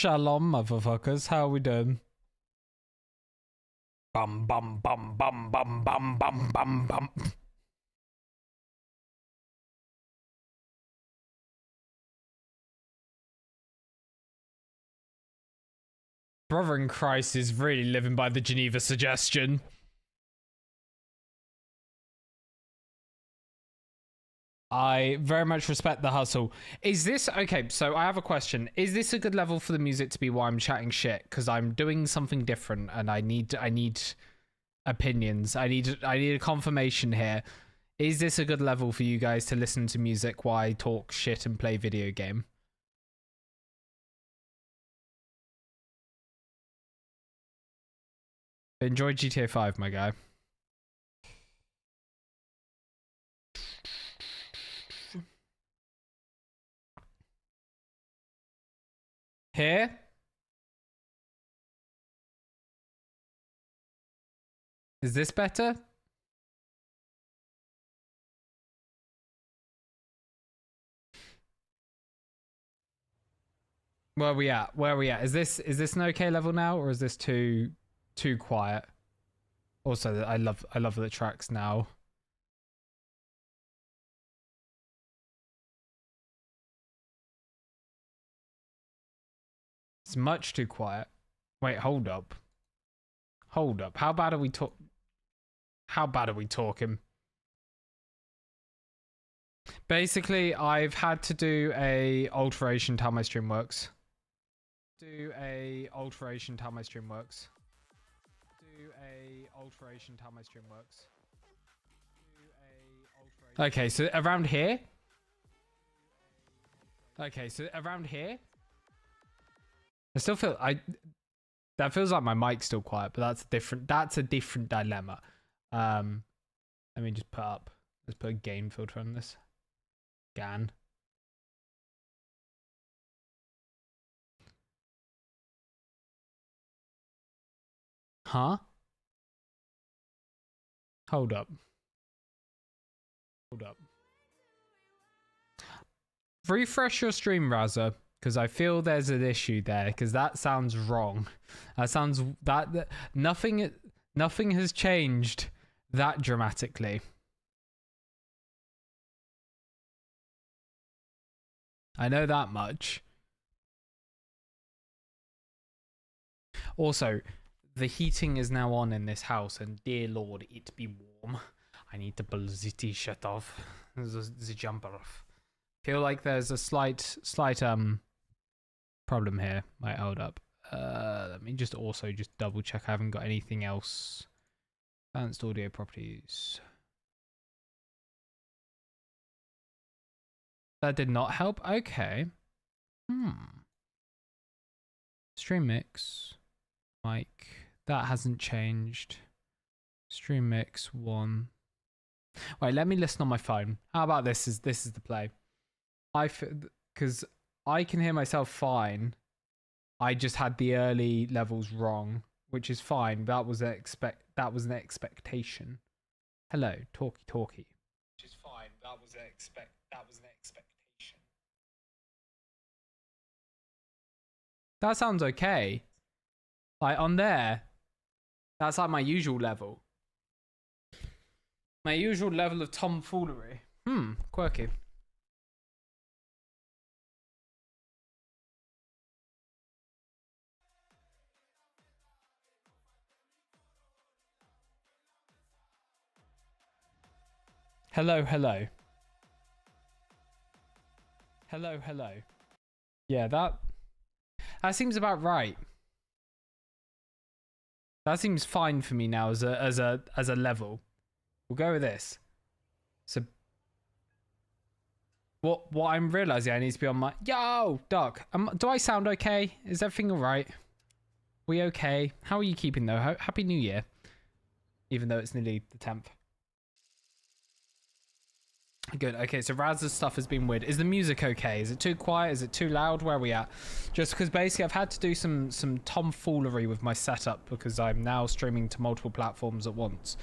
Shalom, motherfuckers. How are we doing? Bum bum bum bum bum bum bum bum bum. Brother in Christ is really living by the Geneva suggestion. I very much respect the hustle. Is this okay? So I have a question. Is this a good level for the music to be while I'm chatting shit? Because I'm doing something different, and I need opinions. I need a confirmation here. Is this a good level for you guys to listen to music while I talk shit and play video game? Enjoy GTA 5, my guy. Here? Is this better? Where are we at? Where are we at? Is this an okay level now, or is this too quiet? Also, I love the tracks now. It's much too quiet. Wait, hold up. Hold up. How bad are we talking? Basically, I've had to do a alteration to how my stream works. Okay, so around here. I still feel that feels like my mic's still quiet, but that's a different dilemma. Let me just let's put a gain filter on this. GAN. Huh? Hold up. Refresh your stream, Razza, because I feel there's an issue there, because that sounds wrong. That nothing has changed that dramatically. I know that much. Also, the heating is now on in this house, and dear lord, it be warm. I need to pull the t-shirt off, the jumper off. Feel like there's a slight problem here. Might hold up. Let me just double check I haven't got anything else. Advanced audio properties. That did not help. Okay. Stream mix. Mic. That hasn't changed. Stream mix 1. Wait, let me listen on my phone. How about this? This is the play. Because I can hear myself fine. I just had the early levels wrong, which is fine. That was an expectation. Hello, talkie. Which is fine. That was an expectation. That sounds okay. Like on there, that's like my usual level. My usual level of tomfoolery. Quirky. Hello. Yeah, that seems about right. That seems fine for me now as a level. We'll go with this. So what I'm realizing I need to be on my Doc. Do I sound okay? Is everything all right? We okay? How are you keeping though? Happy New Year. Even though it's nearly the 10th. Good. Okay, so Raz's stuff has been weird. Is the music okay? Is it too quiet? Is it too loud? Where are we at? Just because basically I've had to do some tomfoolery with my setup because I'm now streaming to multiple platforms at once.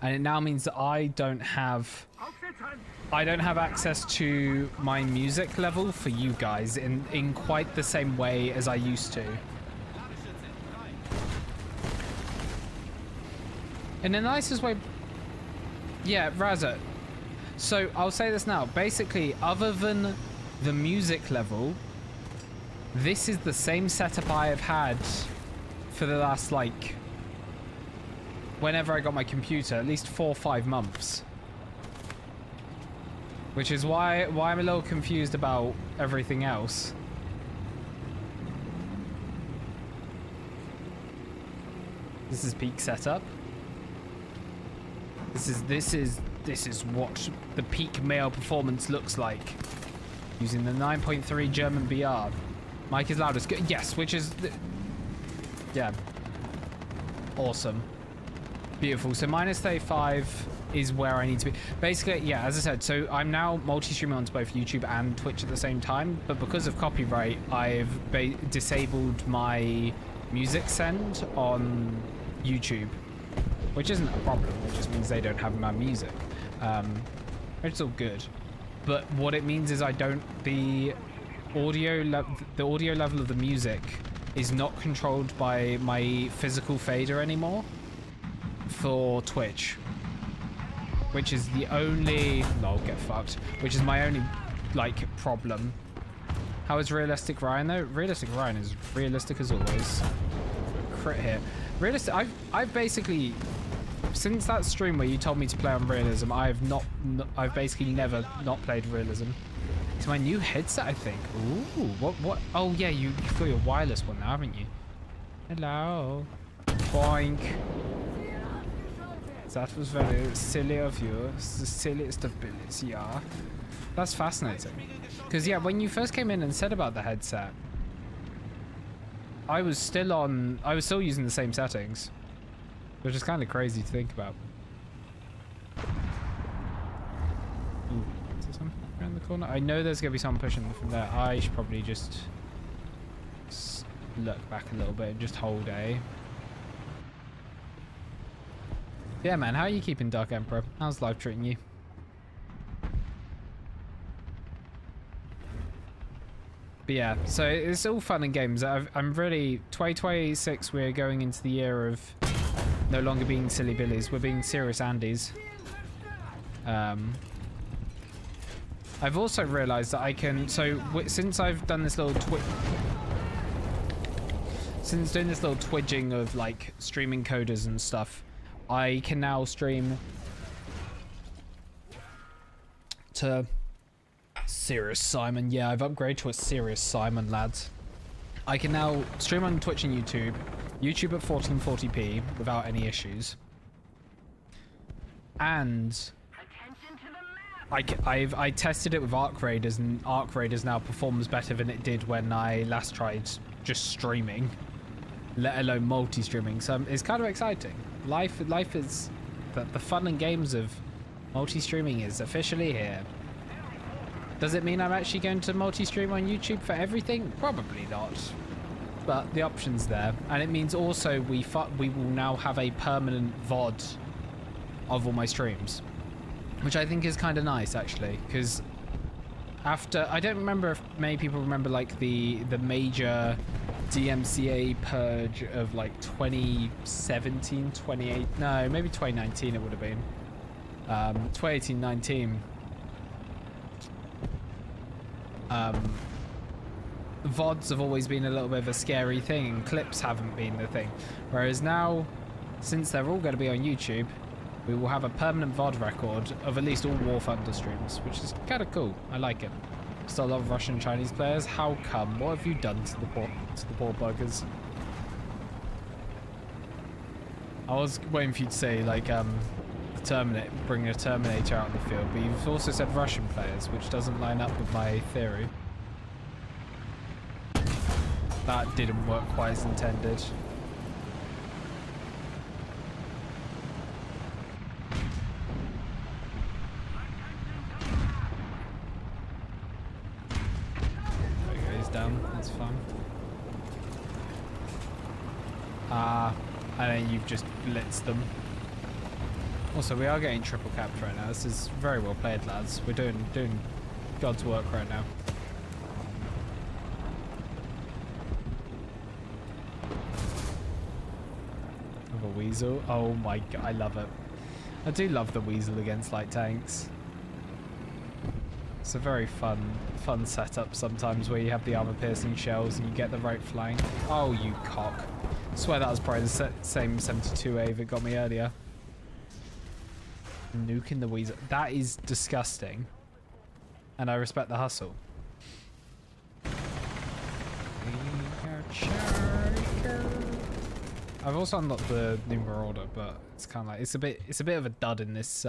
And it now means that I don't have access to my music level for you guys in quite the same way as I used to. In the nicest way. Yeah, Raza. So I'll say this now. Basically, other than the music level, this is the same setup I have had for the last, like, whenever I got my computer, at least 4 or 5 months. Which is why I'm a little confused about everything else. This is peak setup. This is what the peak male performance looks like. Using the 9.3 German BR. Mic is loudest. Yes, which is... yeah. Awesome. Beautiful. So minus 35 is where I need to be. Basically, yeah, as I said, so I'm now multi-streaming onto both YouTube and Twitch at the same time, but because of copyright, I've disabled my music send on YouTube, which isn't a problem. It just means they don't have my music. It's all good. But what it means is the audio level of the music is not controlled by my physical fader anymore for Twitch, which is the only... no, get fucked. Which is my only, like, problem. How is Realistic Ryan, though? Realistic Ryan is realistic as always. Crit here. Realistic... I've basically... since that stream where you told me to play on Realism, I've basically never not played Realism. It's my new headset, I think. Ooh, what? Oh, yeah, you've got your wireless one now, haven't you? Hello. Boink. That was very silly of you. It's the silliest ability, yeah. That's fascinating. Because, yeah, when you first came in and said about the headset, I was still using the same settings. Which is kind of crazy to think about. Ooh, is there something around the corner? I know there's going to be someone pushing from there. I should probably just look back a little bit and just hold A. Yeah, man, how are you keeping, Dark Emperor? How's life treating you? But yeah, so it's all fun and games. I'm really... 2026, we're going into the year of no longer being silly billies. We're being serious Andys. I've also realised that I can... so, since I've done this little since doing this little twidging of, like, streaming coders and stuff, I can now stream to Serious Simon. Yeah, I've upgraded to a Serious Simon, lads. I can now stream on Twitch and YouTube. YouTube at 1440p without any issues. And I tested it with Arc Raiders, and Arc Raiders now performs better than it did when I last tried just streaming, let alone multi-streaming. So it's kind of exciting. Life is... the fun and games of multi-streaming is officially here. Does it mean I'm actually going to multi-stream on YouTube for everything? Probably not. But the option's there. And it means also we will now have a permanent VOD of all my streams. Which I think is kind of nice, actually. Because after... I don't remember if many people remember, like, the major DMCA purge of, like, 2017, 28... no, maybe 2019 it would have been. 2018-19. VODs have always been a little bit of a scary thing, and clips haven't been the thing. Whereas now, since they're all going to be on YouTube, we will have a permanent VOD record of at least all War Thunder streams, which is kind of cool. I like it. Still a lot of Russian and Chinese players. How come? What have you done to the poor buggers? I was waiting for you to say, like, bring a Terminator out in the field, but you've also said Russian players, which doesn't line up with my theory. That didn't work quite as intended. There he goes down, that's fine. And then you've just blitzed them. Also, we are getting triple capped right now. This is very well played, lads. We're doing God's work right now. Of a weasel. Oh my god, I love it. I do love the weasel against light tanks. It's a very fun setup sometimes where you have the armor piercing shells and you get the right flank. Oh, you cock. I swear that was probably the same 72A that got me earlier. Nuking the weasel. That is disgusting. And I respect the hustle. I've also unlocked the new Marauder, but it's kind of like it's a bit of a dud in this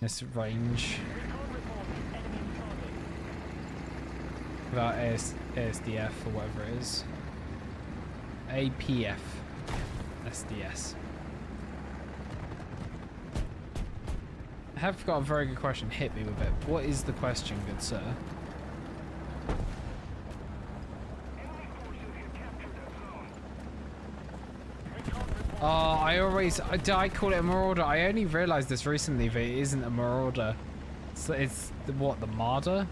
this range. Without ASDF or whatever it is. APF SDS. I have got a very good question. Hit me with it. What is the question, good sir? Oh, did I call it a Marauder? I only realized this recently that it isn't a Marauder. It's what, the Marder?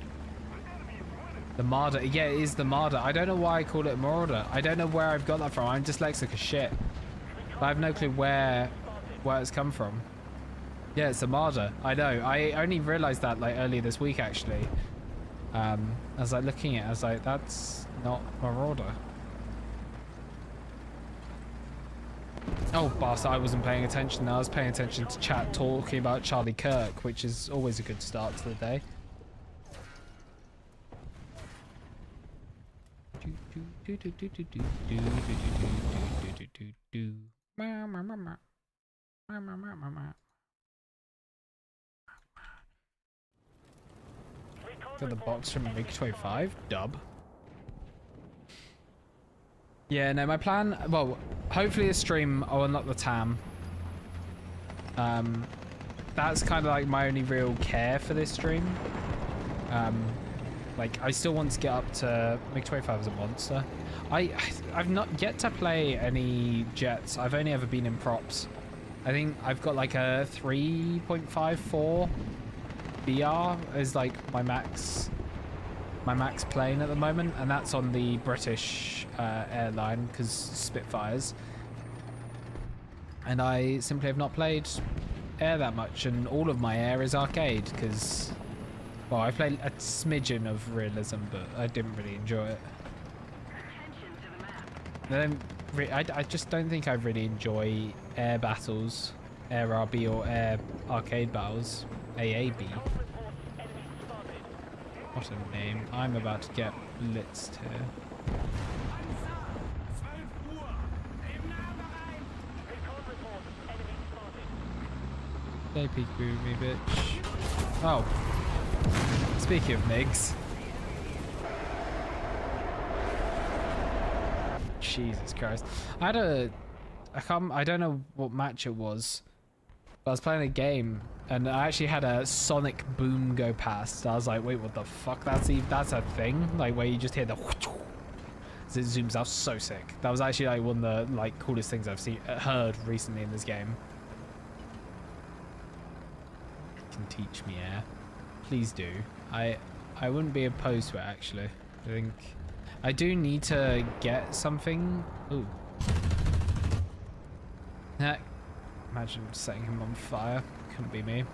The Marder. Yeah, it is the Marder. I don't know why I call it a Marauder. I don't know where I've got that from. I'm dyslexic as shit. I have no clue where it's come from. Yeah, it's a Marder. I know. I only realized that like earlier this week actually. I was like looking at it, I was like, that's not Marauder. Oh, bastard, I wasn't paying attention. I was paying attention to chat talking about Charlie Kirk, which is always a good start to the day. Got the box from MiG-25, dub. Yeah, no, my plan, well, hopefully a stream, I'll unlock the TAM. That's kind of like my only real care for this stream. Like, I still want to get up to MiG-25 as a monster. I've not yet to play any jets. I've only ever been in props. I think I've got like a 3.54 BR is like my max plane at the moment, and that's on the British airline because Spitfires. And I simply have not played air that much, and all of my air is arcade because, well, I played a smidgen of realism, but I didn't really enjoy it. I just don't think I really enjoy air battles, air RB or air arcade battles, AAB. What a name. I'm about to get blitzed here. Stay peekaboo with me, bitch. Oh. Speaking of MiGs. Jesus Christ. I don't know what match it was, but I was playing a game and I actually had a sonic boom go past. I was like, wait, what the fuck? That's a thing? Like where you just hear the as it zooms out. So sick. That was actually like one of the like coolest things I've heard recently in this game. You can teach me air. Please do. I wouldn't be opposed to it actually. I think I do need to get something. Ooh. Imagine setting him on fire. Couldn't be me.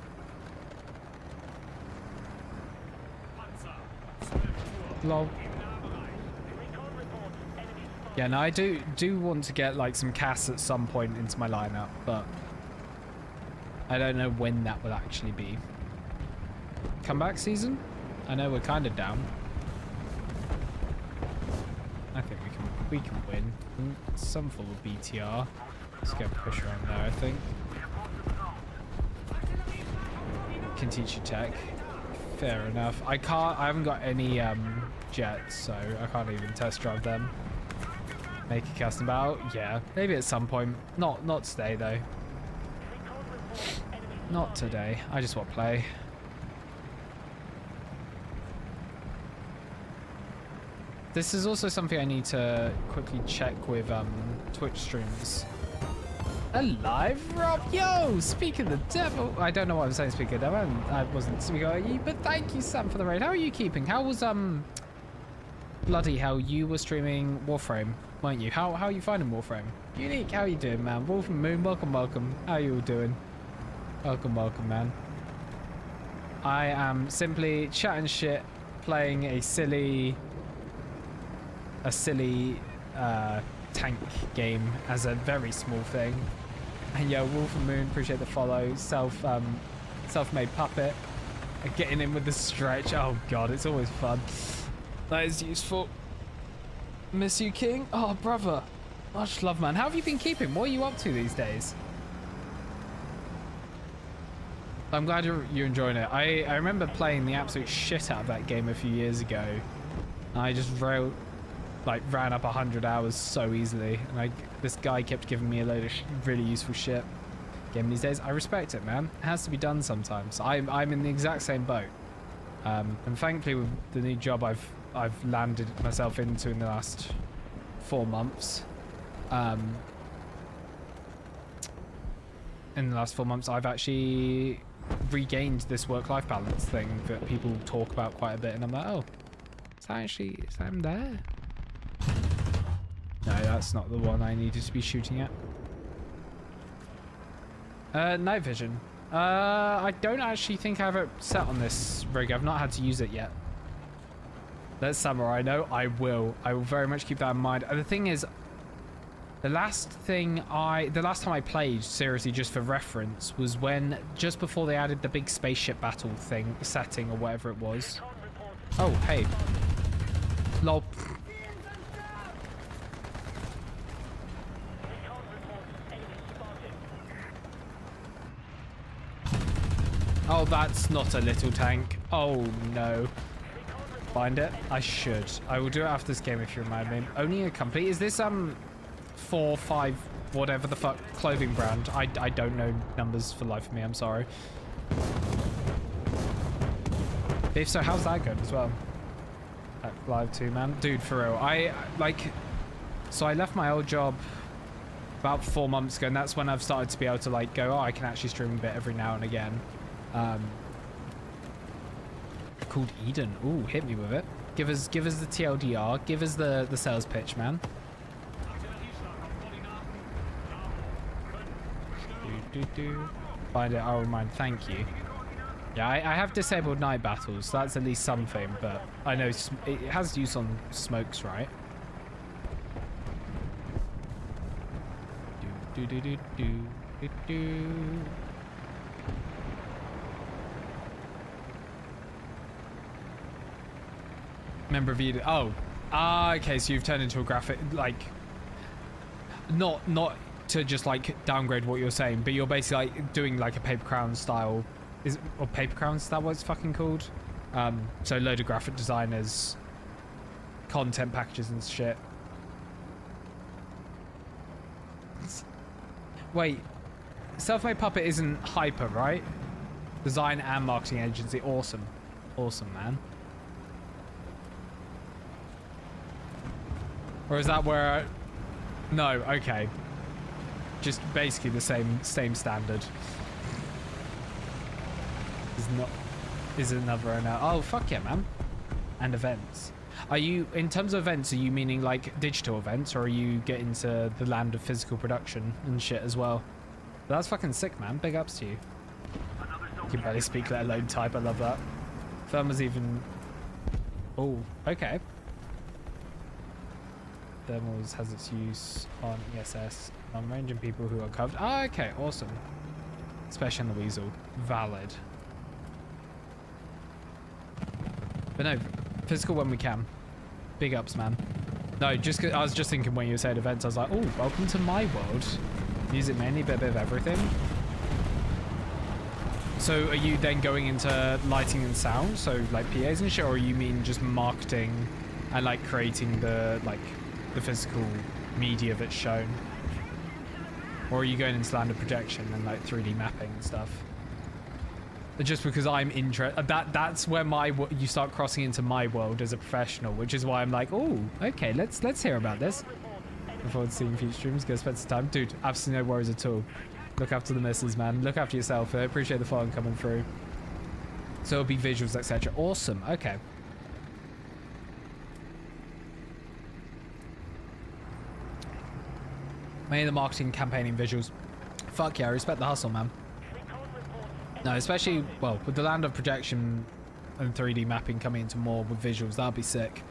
Lol. Yeah, no, I do want to get like some CAS at some point into my lineup, but I don't know when that will actually be. Comeback season? I know we're kind of down. I think we can win. Some full of BTR. Let's go push around there, I think. Can teach you tech. Fair enough. I haven't got any jets, so I can't even test drive them. Make a custom battle? Yeah, maybe at some point. Not today though. Not today. I just want to play. This is also something I need to quickly check with Twitch streams. Alive, Rob. Yo, speak of the devil. I don't know what I'm saying, speak of the devil. I wasn't speaking of you, but thank you, Sam, for the raid. How are you keeping? How was, bloody hell, you were streaming Warframe, weren't you? How are you finding Warframe? Unique, how are you doing, man? Wolf and Moon, welcome, welcome. How are you all doing? Welcome, welcome, man. I am simply chatting shit, playing a silly tank game as a very small thing. And yo, Wolf and Moon, appreciate the follow. Self-made puppet. And getting in with the stretch. Oh god, it's always fun. That is useful. Miss you, King. Oh, brother. Much love, man. How have you been keeping? What are you up to these days? I'm glad you're enjoying it. I remember playing the absolute shit out of that game a few years ago. I just ran up 100 hours so easily. And this guy kept giving me a load of really useful shit. Game these days. I respect it, man. It has to be done sometimes. I'm in the exact same boat. And thankfully with the new job I've landed myself into in the last 4 months. In the last 4 months, I've actually regained this work-life balance thing that people talk about quite a bit, and I'm like, oh, is that him there? No, that's not the one I needed to be shooting at. Night vision. I don't actually think I have it set on this rig. I've not had to use it yet. That's Samurai. No, I will very much keep that in mind. And the thing is, the last time I played, seriously, just for reference, was when, just before they added the big spaceship battle setting or whatever it was. Oh, hey. Lol. Oh, that's not a little tank. Oh, no. Find it? I should. I will do it after this game if you remind me. Only a company. Is this, 4, 5, whatever the fuck clothing brand? I don't know numbers for the life of me. I'm sorry. If so, how's that going as well? Live too, man. Dude, for real. So I left my old job about 4 months ago, and that's when I've started to be able to go, oh, I can actually stream a bit every now and again. Called Eden. Ooh, hit me with it. Give us the TLDR. Give us the sales pitch, man. Find it, I'll remind. Thank you. Yeah, I have disabled night battles, so that's at least something, but I know it has use on smokes, right? Member of Eden. Oh. Okay, so you've turned into a graphic, not to just downgrade what you're saying, but you're basically doing a paper crown style, or paper crown, is that what it's fucking called? So load of graphic designers, content packages and shit. Wait, Self-Made Puppet isn't Hyper, right? Design and marketing agency. Awesome, man. Or is that where? No, okay. Just basically the same standard. Is another now? Oh fuck yeah, man! And events. Are you, in terms of events, are you meaning digital events, or are you getting to the land of physical production and shit as well? That's fucking sick, man. Big ups to you. You can barely speak, let alone type. I love that. Thermal's even. Oh, okay. Thermals has its use on ESS on ranging people who are covered. Ah, okay, awesome. Especially on the Weasel. Valid. But no, physical when we can. Big ups, man. No, I was just thinking when you said events, I was like, oh, welcome to my world. Music mainly, but a bit of everything. So are you then going into lighting and sound? So PAs and shit, or you mean just marketing and creating the physical media that's shown? Or are you going into land of projection and 3D mapping and stuff? Just because I'm interested, that's where you start crossing into my world as a professional, which is why I'm oh, okay, let's hear about this. Looking forward to seeing future streams. Go spend some time. Dude, absolutely no worries at all. Look after the missus, man. Look after yourself. I appreciate the phone coming through. So it'll be visuals, etc. Awesome. Okay. Mainly the marketing, campaigning, visuals. Fuck yeah, I respect the hustle, man. No, especially, well, with the land of projection and 3D mapping coming into more with visuals, that'll be sick.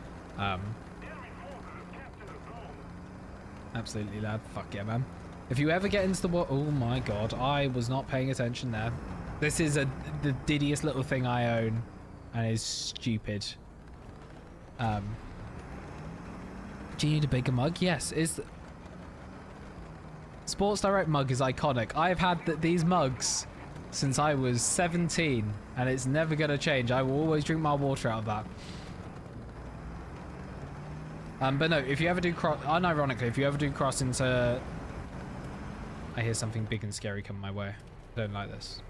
Absolutely, lad. Fuck yeah, man. If you ever get into the world... Oh my god, I was not paying attention there. This is the diddiest little thing I own, and is stupid. Do you need a bigger mug? Yes. Sports Direct mug is iconic. I've had these mugs since I was 17, and it's never going to change. I will always drink my water out of that. But no, if you ever do cross... Unironically, if you ever do cross into... I hear something big and scary coming my way. I don't like this.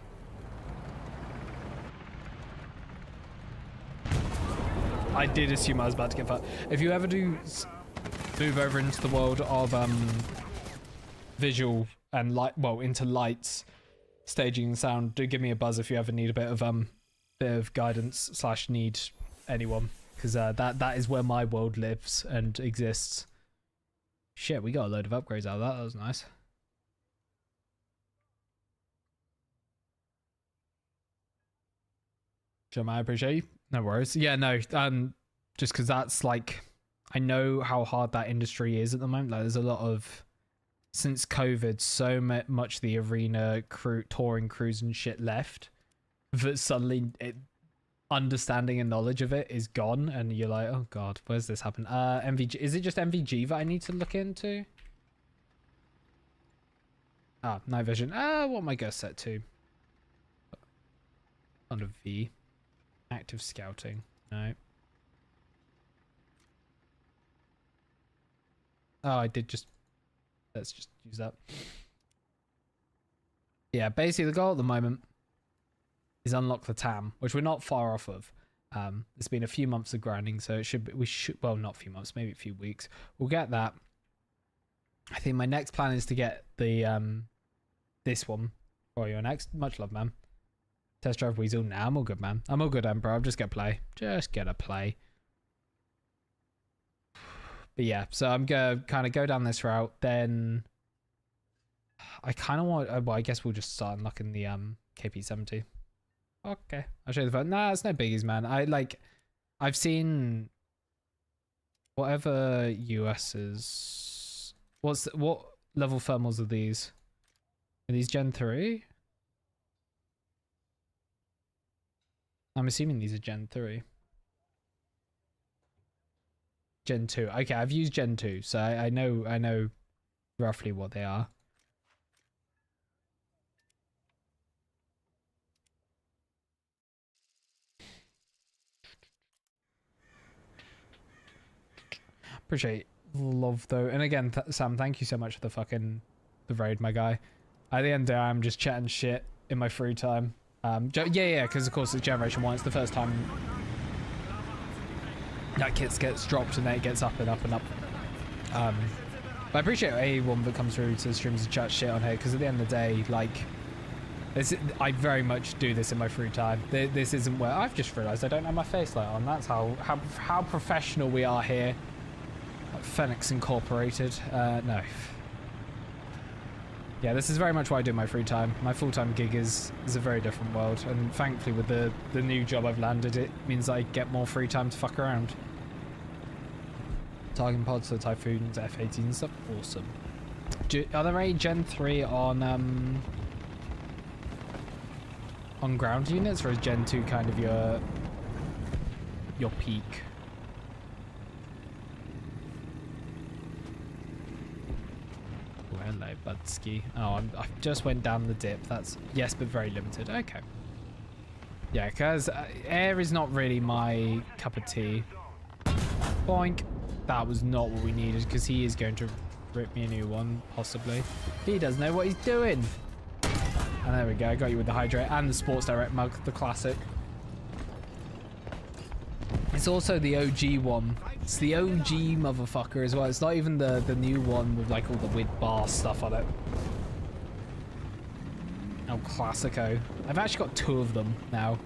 I did assume I was about to get fucked. If you ever do move over into the world of visual and light, well, into lights, staging and sound, do give me a buzz if you ever need a bit of guidance / need anyone, because that is where my world lives and exists. Shit, we got a load of upgrades out of that. That was nice. Sure, I appreciate you. No worries. Yeah, no, just because that's like, I know how hard that industry is at the moment. Like, there's a lot of, since COVID, so much the arena touring crews and shit left that suddenly understanding and knowledge of it is gone, and you're like, oh god, where's this happen? MVG, is it just MVG that I need to look into? Ah, night vision. What am I gonna set to? Under V. Active scouting. No. Oh, I did just... Let's just use that. Yeah, basically the goal at the moment is unlock the TAM, which we're not far off of. It's been a few months of grinding, so it should be... We should... Well, not a few months, maybe a few weeks. We'll get that. I think my next plan is to get the... this one. Oh, you're next. Much love, man. Test drive Weasel. Nah, I'm all good, man. I'm all good, Emperor. I'm just gonna play. Just gonna play. But yeah, so I'm gonna kind of go down this route. Then I kind of want... well, I guess we'll just start unlocking the KP70. Okay, I'll show you the phone. Nah, it's no biggies, man. I've seen whatever US's... What level thermals are these? Are these Gen 3? I'm assuming these are Gen 3. Gen 2. Okay, I've used Gen 2, so I know roughly what they are. Appreciate love though. And again, Sam, thank you so much for the raid, my guy. At the end of the day, I'm just chatting shit in my free time. Yeah, because of course it's Generation 1. It's the first time that kit gets dropped and then it gets up and up and up. But I appreciate anyone that comes through to the streams and chat shit on here, because at the end of the day, like, I very much do this in my free time. This isn't where... I've just realised I don't have my face light on. That's how professional we are here at Fenneix Incorporated. No. Yeah, this is very much what I do in my free time. My full-time gig is a very different world, and thankfully with the new job I've landed, it means I get more free time to fuck around. Targeting pods for Typhoons, F-18 and stuff. Awesome. Are there any Gen 3 on ground units, or is Gen 2 kind of your peak? Hello, Budski. Oh, I just went down the dip. That's... Yes, but very limited. Okay. Yeah, because air is not really my cup of tea. Boink. That was not what we needed, because he is going to rip me a new one, possibly. He doesn't know what he's doing. And there we go. I got you with the hydrate and the Sports Direct mug, the classic. It's also the OG one. It's the OG motherfucker as well. It's not even the new one with like all the weird bar stuff on it. El Clasico. I've actually got 2 of them now.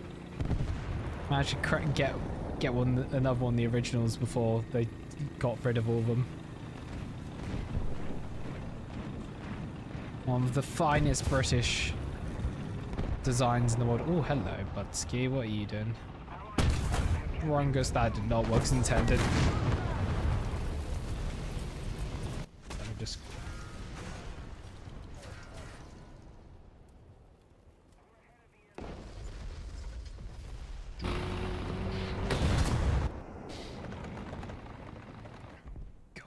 I should get another one of the originals before they got rid of all of them. One of the finest British designs in the world. Oh, hello, Budski. What are you doing? Rungus, that did not work as intended. Let me just... God.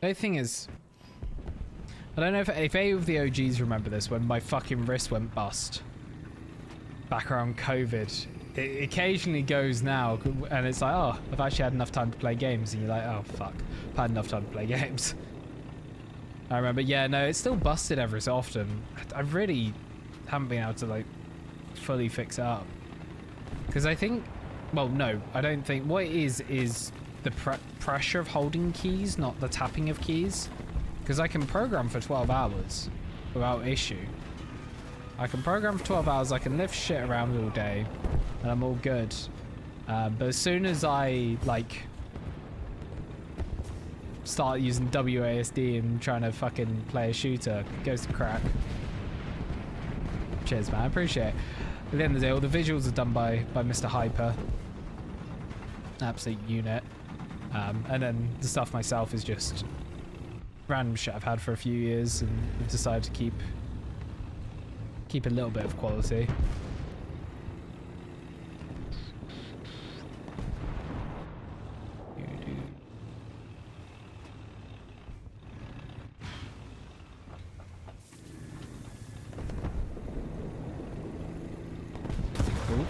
The thing is, I don't know if any of the OGs remember this, when my fucking wrist went bust back around COVID. It occasionally goes now, and it's like, oh, I've actually had enough time to play games, and you're like, oh fuck, I've had enough time to play games. I remember, yeah, no, it's still busted every so often. I really haven't been able to like fully fix it up, because I think, well, no, I don't think, what it is the pressure of holding keys, not the tapping of keys, because I can program for 12 hours without issue. I can program for 12 hours, I can lift shit around all day, and I'm all good. But as soon as I, like, start using WASD and trying to fucking play a shooter, it goes to crack. Cheers, man, I appreciate it. At the end of the day, all the visuals are done by Mr. Hyper. Absolute unit. And then the stuff myself is just random shit I've had for a few years, and I've decided to keep a little bit of quality. Ooh.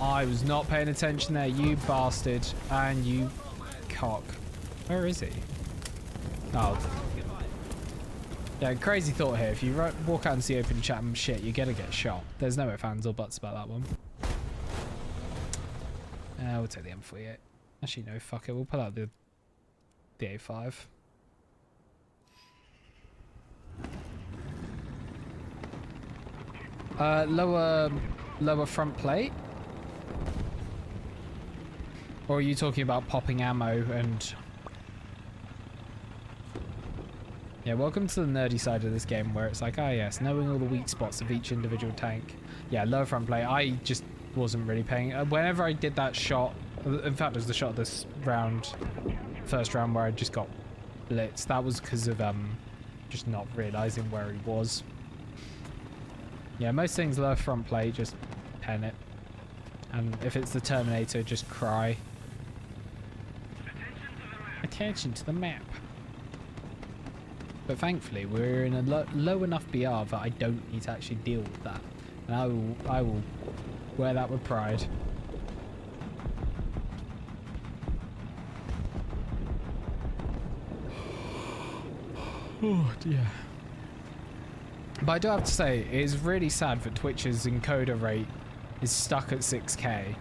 I was not paying attention there, you bastard, and you cock. Where is he? Oh. Yeah, crazy thought here. If you walk out into the open chat and shit, you're gonna get shot. There's no ifs, ands, or buts about that one. We'll take the M48. Actually, no, fuck it. We'll pull out the A5. Lower front plate? Or are you talking about popping ammo and... Yeah, welcome to the nerdy side of this game where it's like, ah yes, knowing all the weak spots of each individual tank. Yeah, lower front plate. I just wasn't really paying... whenever I did that shot, in fact it was the shot this round, first round where I just got blitzed, that was because of just not realising where he was. Yeah, most things lower front plate, just pen it. And if it's the Terminator, just cry. Attention to the map. But thankfully, we're in a low enough BR that I don't need to actually deal with that. And I will wear that with pride. Oh dear. But I do have to say, it is really sad that Twitch's encoder rate is stuck at 6K.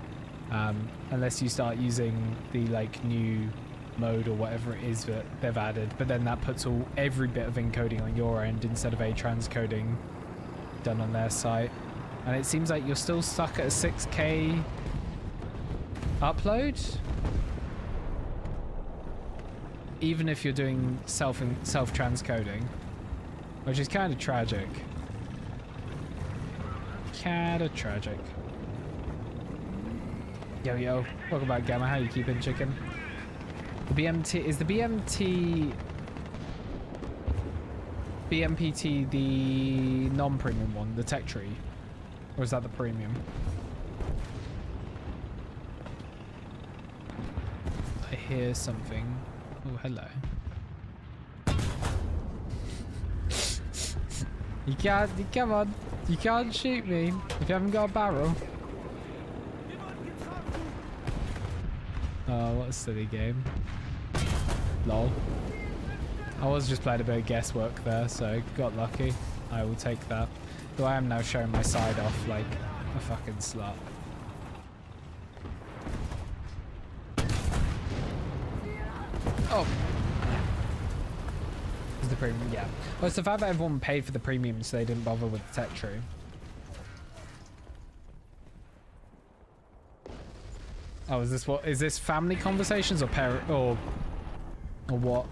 Unless you start using the like new mode or whatever it is that they've added, but then that puts every bit of encoding on your end instead of a transcoding done on their site, and it seems like you're still stuck at a 6K upload even if you're doing self transcoding, which is kind of tragic. Yo, welcome back, Gamma. How you keeping, chicken? The BMT is the BMPT the non-premium one, the tech tree, or is that the premium? I hear something. Oh, hello. Come on, you can't shoot me if you haven't got a barrel. Oh, what a silly game. Lol. I was just playing a bit of guesswork there, so got lucky. I will take that. Though I am now showing my side off like a fucking slut. Oh. Is the premium? Yeah. Well, it's the fact that everyone paid for the premium, so they didn't bother with the tech tree. Oh, is this what? Is this family conversations or parent or what?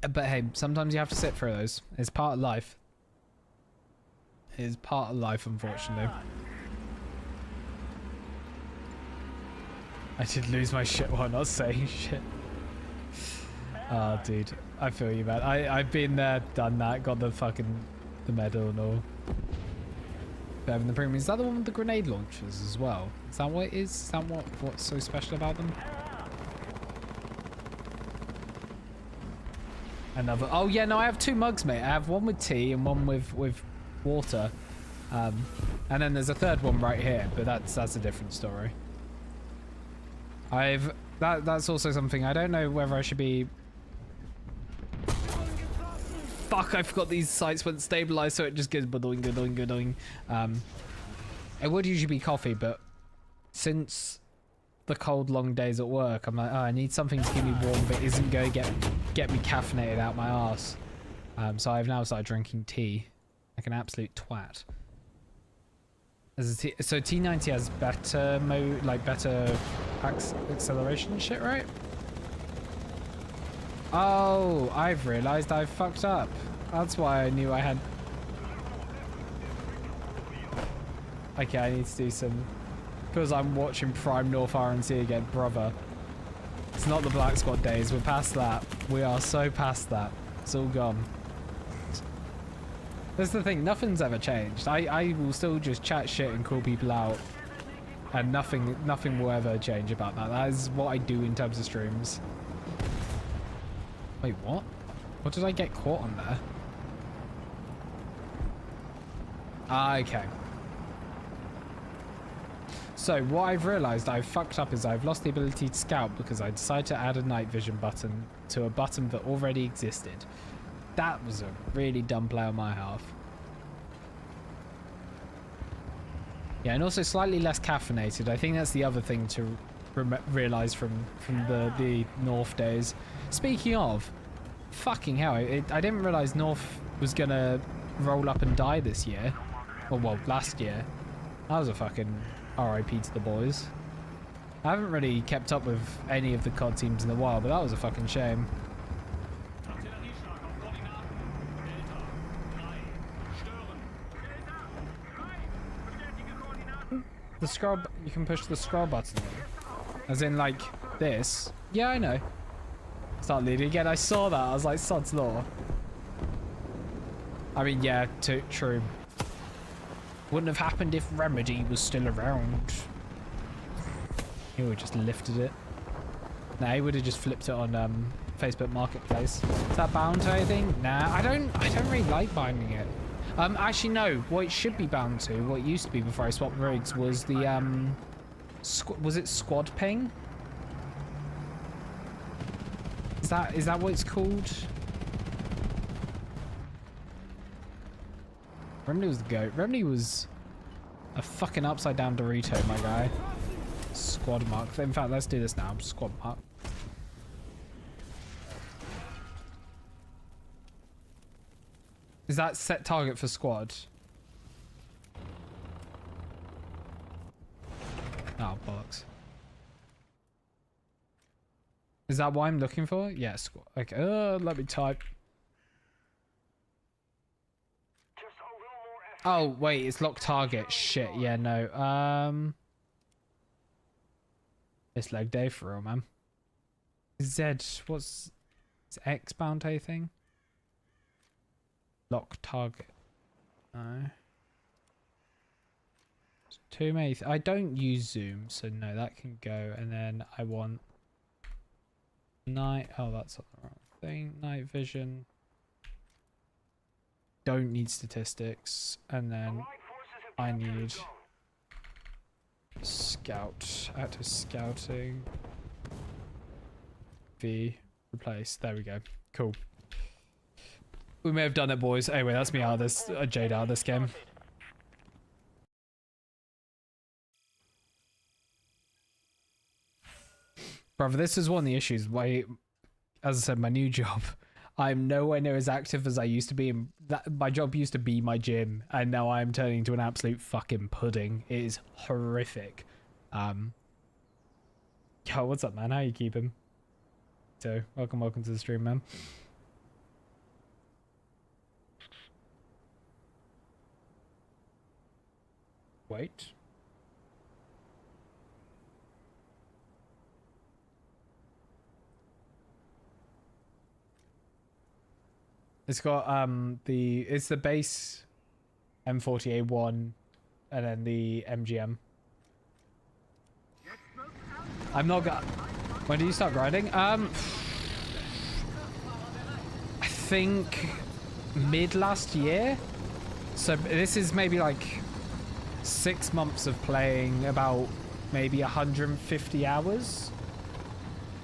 But hey, sometimes you have to sit through those. It's part of life. It is part of life, unfortunately. I did lose my shit while not saying shit. Oh, dude, I feel you, man. I've been there, done that, got the medal and all. Better than the premium. Is that the one with the grenade launchers as well? Is that what it is? Is that what's so special about them? Another. Oh yeah, no, I have two mugs, mate. I have one with tea and one with water, and then there's a third one right here, but that's a different story. That's also something I don't know whether I should be. Fuck, I forgot these sights weren't stabilized, so it just goes ba-doing, ga-doing, ga-doing. It would usually be coffee, but since the cold long days at work, I'm like, oh, I need something to keep me warm but isn't going to get me caffeinated out my arse. So I've now started drinking tea like an absolute twat. So T90 has better better acceleration and shit, right? Oh, I've realized I fucked up. That's why I knew I had. Okay, I need to do some. Because I'm watching Prime North RNC again, brother. It's not the Black Squad days. We're past that. We are so past that. It's all gone. That's the thing. Nothing's ever changed. I will still just chat shit and call people out, and nothing will ever change about that. That is what I do in terms of streams. Wait, what? What did I get caught on there? Ah, okay. So what I've realized I've fucked up is I've lost the ability to scout because I decided to add a night vision button to a button that already existed. That was a really dumb play on my half. Yeah, and also slightly less caffeinated. I think that's the other thing to realize from the North days. Speaking of, fucking hell, I didn't realize North was gonna roll up and die this year. Or well, last year. That was a fucking RIP to the boys. I haven't really kept up with any of the COD teams in a while, but that was a fucking shame. The scroll, you can push the scroll button. As in like this. Yeah, I know. Start leading again. I saw that. I was like, sod's law. I mean, yeah, true. Wouldn't have happened if Remedy was still around. He would have just lifted it. Nah, he would have just flipped it on Facebook Marketplace. Is that bound to anything? Nah, I don't really like binding it. Actually no, what it should be bound to, what it used to be before I swapped rigs, was the was it squad ping? Is that what it's called? Remedy was the goat. Remedy was a fucking upside down Dorito, my guy. Squad mark. In fact, let's do this now. Squad mark. Is that set target for squad? Oh, bollocks. Is that what I'm looking for? Yeah, squad. Okay, let me type. Oh, wait, it's locked target. Shit, yeah, no. It's leg day for real, man. Z, what's... Is X bound to anything? Lock target. No. It's too many. I don't use zoom, so no, that can go. And then I want night. Oh, that's not the wrong thing. Night vision. Don't need statistics. And then I need scout. Active scouting. V. Replace. There we go. Cool. We may have done it, boys. Anyway, that's me out of this, Jade out of this game. Brother, this is one of the issues. Why, as I said, my new job, I'm nowhere near as active as I used to be. And my job used to be my gym, and now I'm turning into an absolute fucking pudding. It is horrific. Yo, what's up, man? How you keeping? So, welcome to the stream, man. Wait. It's got it's the base M40A1 and then the MGM. I'm not gonna. When do you start grinding? I think mid last year. So this is maybe like 6 months of playing, about maybe 150 hours.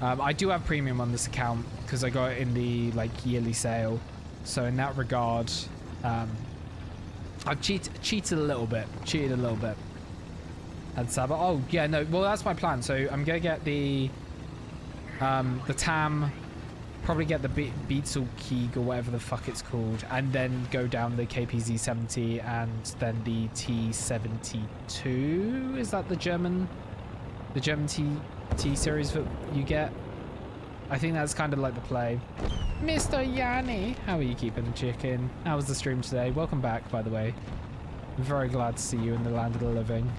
I do have premium on this account because I got it in the like yearly sale. So in that regard, I've cheated a little bit. And Sabbath. Oh yeah, no. Well, that's my plan. So I'm gonna get the TAM, probably get the Beetle Keeg or whatever the fuck it's called, and then go down the KPZ70 and then the T72. Is that the German T series that you get? I think that's kind of like the play. Mr. Yanni, how are you keeping, chicken? How was the stream today? Welcome back, by the way. I'm very glad to see you in the land of the living.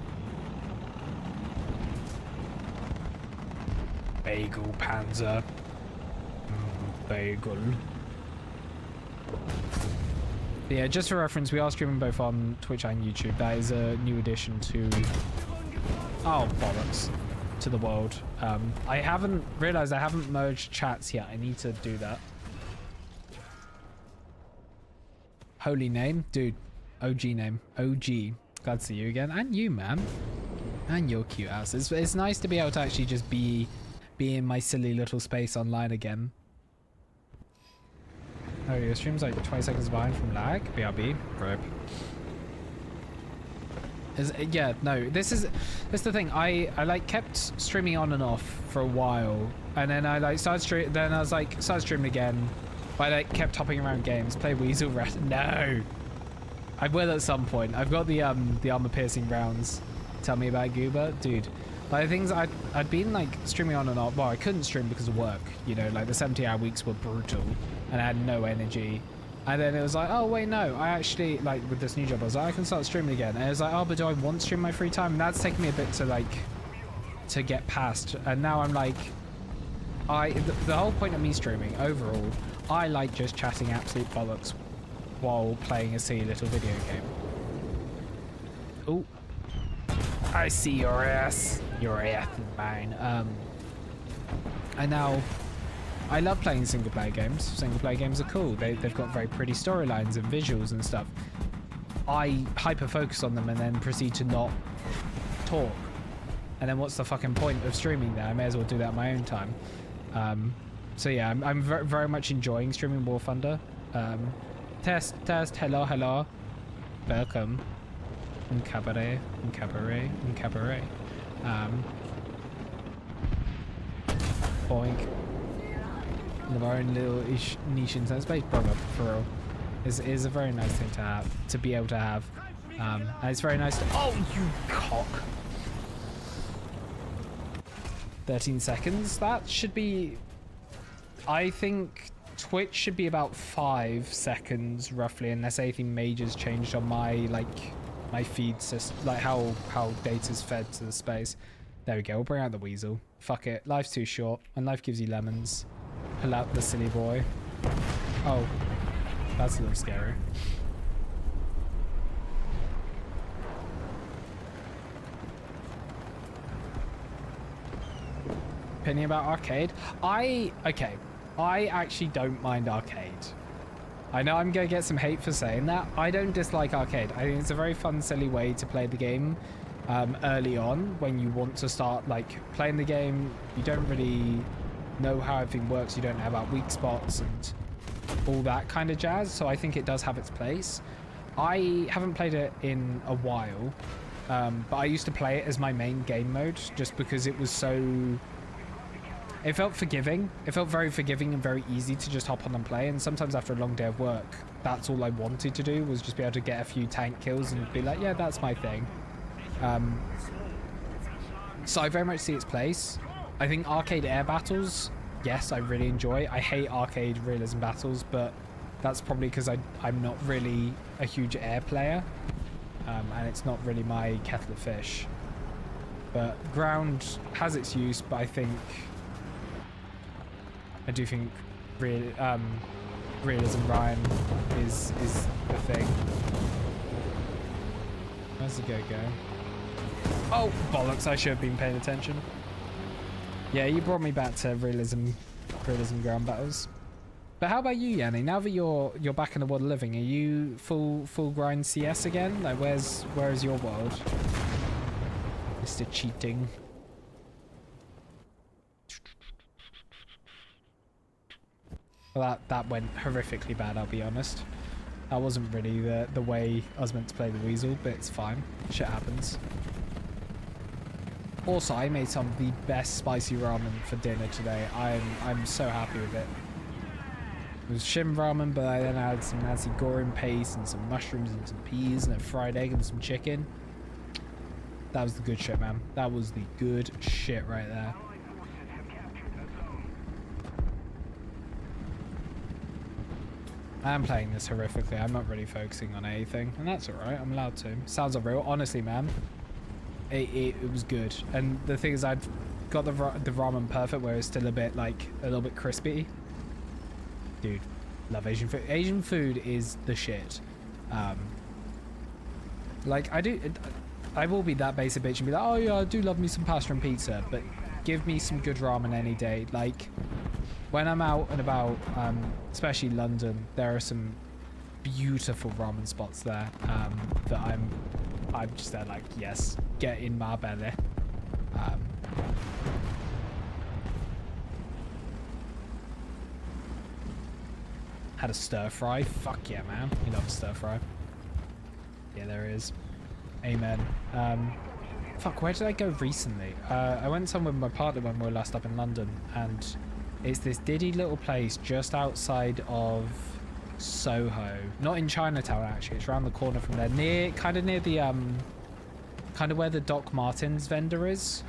Bagel Panzer. Bagel. But yeah, just for reference, we are streaming both on Twitch and YouTube. That is a new addition to... Oh, bollocks. To the world. I haven't realized I haven't merged chats yet. I need to do that. Holy name, dude. OG name. OG. Glad to see you again, and you, man, and your cute ass. It's nice to be able to actually just be in my silly little space online again. Oh, your stream's like 20 seconds behind from lag. BRB. Rip. Yeah, no, this is the thing. I like kept streaming on and off for a while, and then I like started streaming again, but I like kept hopping around games. Play Weasel Rat. No, I will at some point. I've got the armor piercing rounds. Tell me about Goober, dude. Like things I'd been like streaming on and off. Well, I couldn't stream because of work. You know, like the 70-hour weeks were brutal, and I had no energy. And then it was like, oh wait, no, I actually, like with this new job, I was like, I can start streaming again. And it was like, oh, but do I want to stream my free time? And that's taken me a bit to like, to get past. And now I'm like, the whole point of me streaming overall, I like just chatting absolute bollocks while playing a silly little video game. Oh, I see your ass. Your ass is mine. And now, I love playing single player games. Single player games are cool. They've got very pretty storylines and visuals and stuff. I hyper focus on them and then proceed to not talk. And then what's the fucking point of streaming there? I may as well do that in my own time. So yeah, I'm very much enjoying streaming War Thunder. Test, hello. Welcome. Cabaret. Boink. In our own little niche inside space, brother, for real, is a very nice thing to have, to be able to have, and it's very nice to. Oh, you cock! 13 seconds. That should be. I think Twitch should be about 5 seconds roughly, unless anything major's changed on my my feed system, like how data's fed to the space. There we go. We'll bring out the weasel. Fuck it. Life's too short, and life gives you lemons. Pull out the silly boy. Oh, that's a little scary. Opinion about arcade? I actually don't mind arcade. I know I'm gonna get some hate for saying that. I don't dislike arcade. I think it's a very fun, silly way to play the game early on when you want to start like playing the game. You don't really know how everything works. You don't know about weak spots and all that kind of jazz. So I think it does have its place. I haven't played it in a while, but I used to play it as my main game mode just because it was so It felt forgiving. It felt very forgiving and very easy to just hop on and play. And sometimes after a long day of work, that's all I wanted to do, was just be able to get a few tank kills and be like, yeah, that's my thing. So I very much see its place. I think arcade air battles, yes, I really enjoy. I hate arcade realism battles, but that's probably because I'm not really a huge air player. And it's not really my kettle of fish. But ground has its use, but I do think realism Ryan is the thing. Where's the go? Oh, bollocks, I should have been paying attention. Yeah, you brought me back to realism ground battles. But how about you, Yanni? Now that you're back in the world of living, are you full grind CS again? Like, where is your world? Mr. Cheating. Well, that went horrifically bad, I'll be honest. That wasn't really the way I was meant to play the Weasel, but it's fine. Shit happens. Also, I made some of the best spicy ramen for dinner today. I'm so happy with it. It was shim ramen, but I then added some nasi goreng paste and some mushrooms and some peas and a fried egg and some chicken. That was the good shit, man. That was the good shit right there. I'm playing this horrifically. I'm not really focusing on anything, and that's alright. I'm allowed to. Sounds unreal. Honestly, man, it was good. And the thing is, I've got the ramen perfect, where it's still a little bit crispy. Dude, love Asian food. Asian food is the shit. Like, I will be that basic bitch and be like, oh yeah, I do love me some pasta and pizza, but give me some good ramen any day. Like, when I'm out and about, especially London, there are some beautiful ramen spots there that I'm just there like, yes, get in my belly. Had a stir fry. Fuck yeah, man. You love a stir fry. Yeah, there is. Amen. Fuck, where did I go recently? I went somewhere with my partner when we were last up in London, and it's this diddy little place just outside of Soho. Not in Chinatown, actually. It's around the corner from there. Kind of near the, kind of where the Doc Martens vendor is.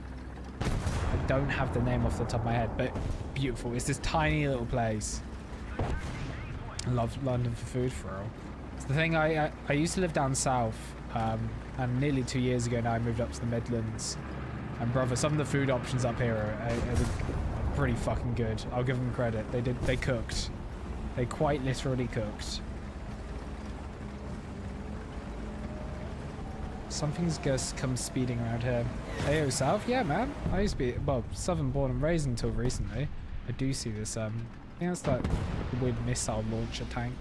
I don't have the name off the top of my head, but beautiful. It's this tiny little place. I love London for food, for real. It's the thing, I used to live down south, and nearly 2 years ago now I moved up to the Midlands. And brother, some of the food options up here are pretty fucking good. I'll give them credit. They cooked. They quite literally cooked. Something's just come speeding around here. Ayo, south? Yeah, man. I used to be, well, southern born and raised until recently. I do see this, I think that's like the weird missile launcher tank.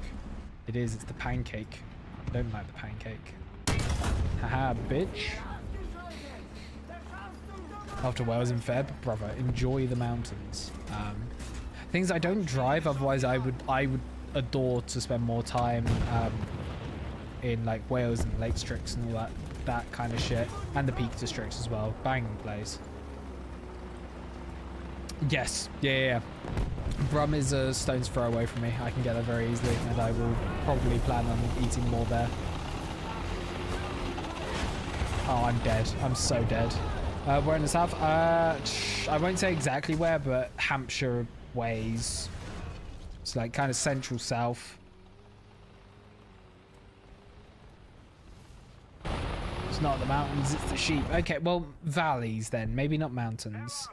It is, it's the pancake. I don't like the pancake. Haha, bitch. After Wales in Feb, brother, enjoy the mountains. Things I don't drive, otherwise I would adore to spend more time in like Wales and Lake Districts and all that kind of shit, and the Peak Districts as well. Banging place. Yes, yeah. Brum is a stone's throw away from me. I can get there very easily, and I will probably plan on eating more there. Oh, I'm dead. I'm so dead. We're in the south. I won't say exactly where, but Hampshire ways. It's like kind of central south. It's not the mountains, it's the sheep. Okay, well, valleys then. Maybe not mountains.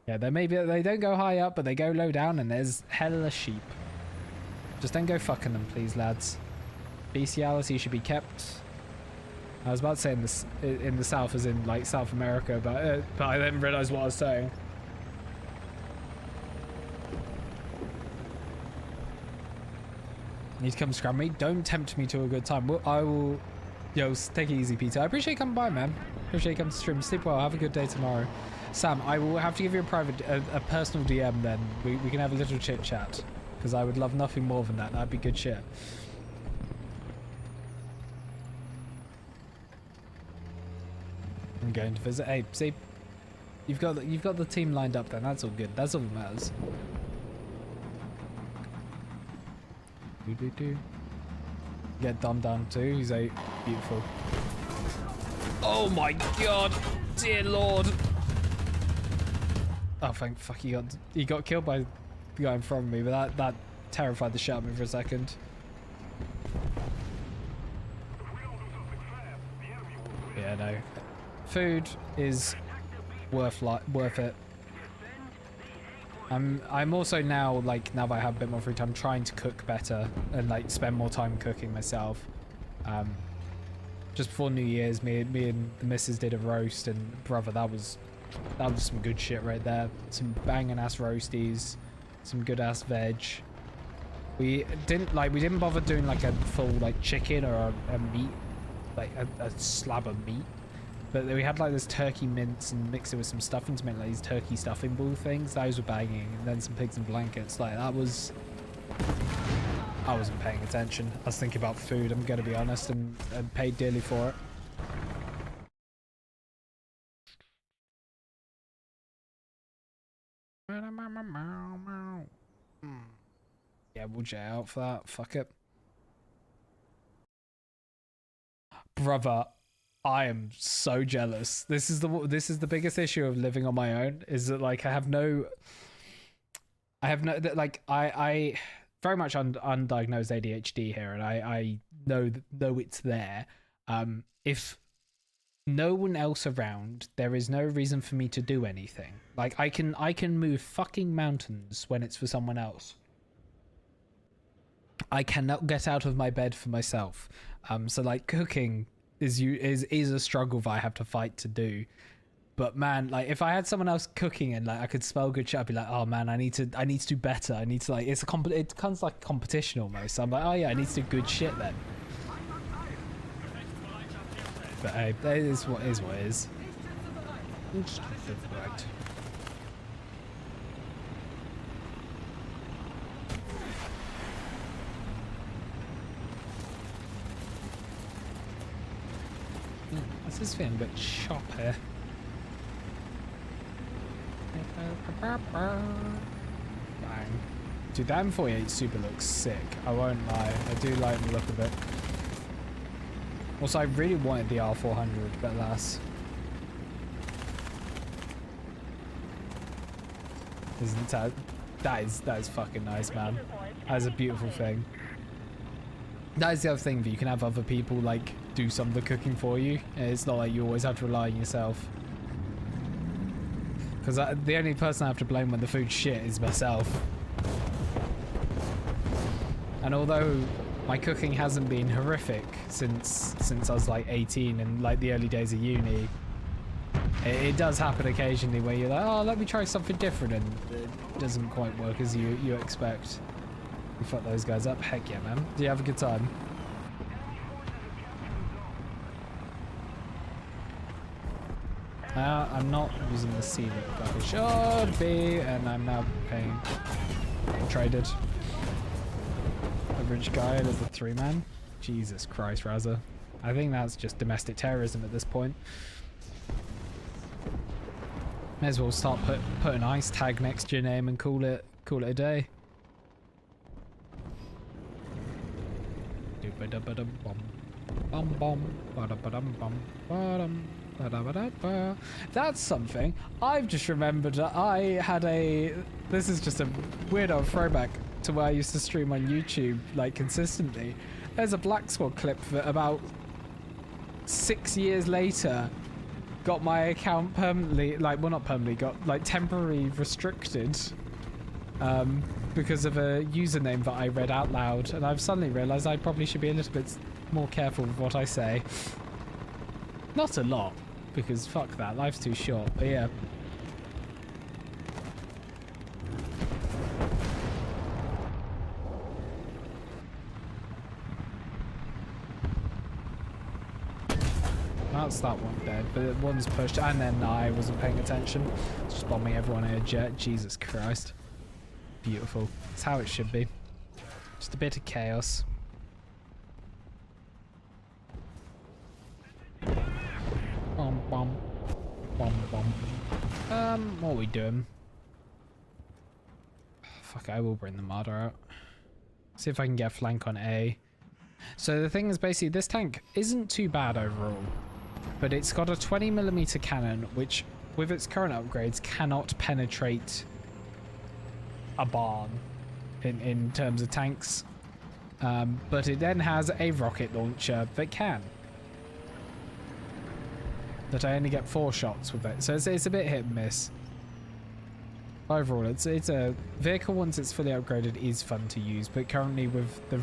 Yeah, they don't go high up, but they go low down, and there's hella sheep. Just don't go fucking them, please, lads. Bestiality should be kept. I was about to say in the south, as in like South America, but I then realised what I was saying. Need to come scram me? Don't tempt me to a good time. I will. Yo, take it easy, Peter. I appreciate you coming by, man. Appreciate you coming to stream. Sleep well. Have a good day tomorrow. Sam, I will have to give you a personal DM then. We can have a little chit chat, because I would love nothing more than that. That'd be good shit. I'm going to visit. Hey, see, You've got the team lined up then. That's all good. That's all that matters. Get Dom down too. He's a beautiful. Oh my god, dear lord! Oh thank fuck, he got killed by the guy in front of me, but that terrified the shit out of me for a second. Yeah, no. Food is worth it. I'm also now, like, now that I have a bit more free time, trying to cook better and like spend more time cooking myself. Just before New Year's, me and the missus did a roast, and brother, that was some good shit right there. Some banging ass roasties, some good ass veg. We didn't bother doing like a full like chicken or a meat, like a slab of meat. But we had like this turkey mince and mixed it with some stuffing to make like these turkey stuffing ball things. Those were banging, and then some pigs and blankets. Like that was. I wasn't paying attention. I was thinking about food. I'm gonna be honest, and paid dearly for it. Yeah, we'll jet out for that. Fuck it, brother. I am so jealous. This is the biggest issue of living on my own, is that like I have no like I very much undiagnosed ADHD here, and I know it's there. If no one else around, there is no reason for me to do anything. Like I can move fucking mountains when it's for someone else. I cannot get out of my bed for myself. So like cooking is a struggle that I have to fight to do. But man, like if I had someone else cooking and like I could smell good shit, I'd be like, oh man, I need to do better. I need to like it becomes like a competition almost. So I'm like, oh yeah, I need to do good shit then. But hey, that is what is. Right. This is feeling a bit choppy. Bang. Dude, that M48 Super looks sick. I won't lie. I do like the look of it. Also, I really wanted the R400, but alas. Isn't that is fucking nice, man. That is a beautiful thing. That is the other thing, that you can have other people like do some of the cooking for you. It's not like you always have to rely on yourself. Because the only person I have to blame when the food's shit is myself. And although my cooking hasn't been horrific since I was like 18 and like the early days of uni, it does happen occasionally where you're like, oh, let me try something different, and it doesn't quite work as you expect. You fuck those guys up. Heck yeah, man. Do you have a good time? I'm not using the C that I should be, and I'm now paying traded. Average guy as a 3-man. Jesus Christ, Razza. I think that's just domestic terrorism at this point. May as well start put an ice tag next to your name and call it a day. That's something. I've just remembered that I had this is just a weird old throwback to where I used to stream on YouTube like consistently. There's a Black Squad clip that about 6 years later got my account permanently, like, well, not permanently, got like temporarily restricted because of a username that I read out loud, and I've suddenly realized I probably should be a little bit more careful with what I say. Not a lot, because fuck that, life's too short, but yeah. That's that one dead, but one's pushed, and then I wasn't paying attention. It's just bombing everyone in a jet. Jesus Christ. Beautiful. That's how it should be. Just a bit of chaos. Bom, bom. Bom, bom. What are we doing? Fuck, I will bring the marder out. See if I can get a flank on A. So the thing is, basically, this tank isn't too bad overall, but it's got a 20mm cannon, which, with its current upgrades, cannot penetrate a barn in terms of tanks. But it then has a rocket launcher that can. That I only get 4 shots with it, so it's a bit hit and miss. Overall, it's a vehicle once it's fully upgraded is fun to use, but currently with the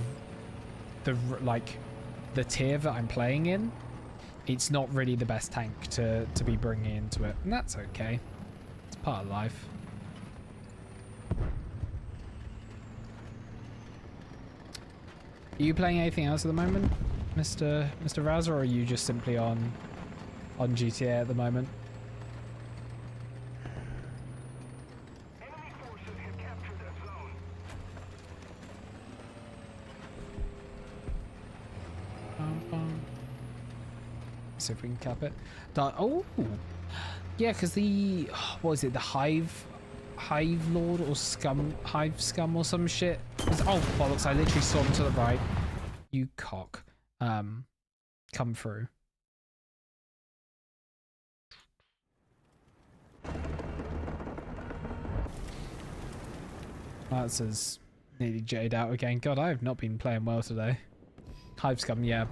tier that I'm playing in, it's not really the best tank to be bringing into it, and that's okay. It's part of life. Are you playing anything else at the moment, Mr. Raz, or are you just simply on GTA at the moment? See if we can cap it. Oh, yeah, because the what is it? The Hive Lord or Hive Scum or some shit. Oh bollocks! I literally saw him to the right. You cock. Come through. That says nearly jade out again. God, I have not been playing well today. Hive Scum, yeah,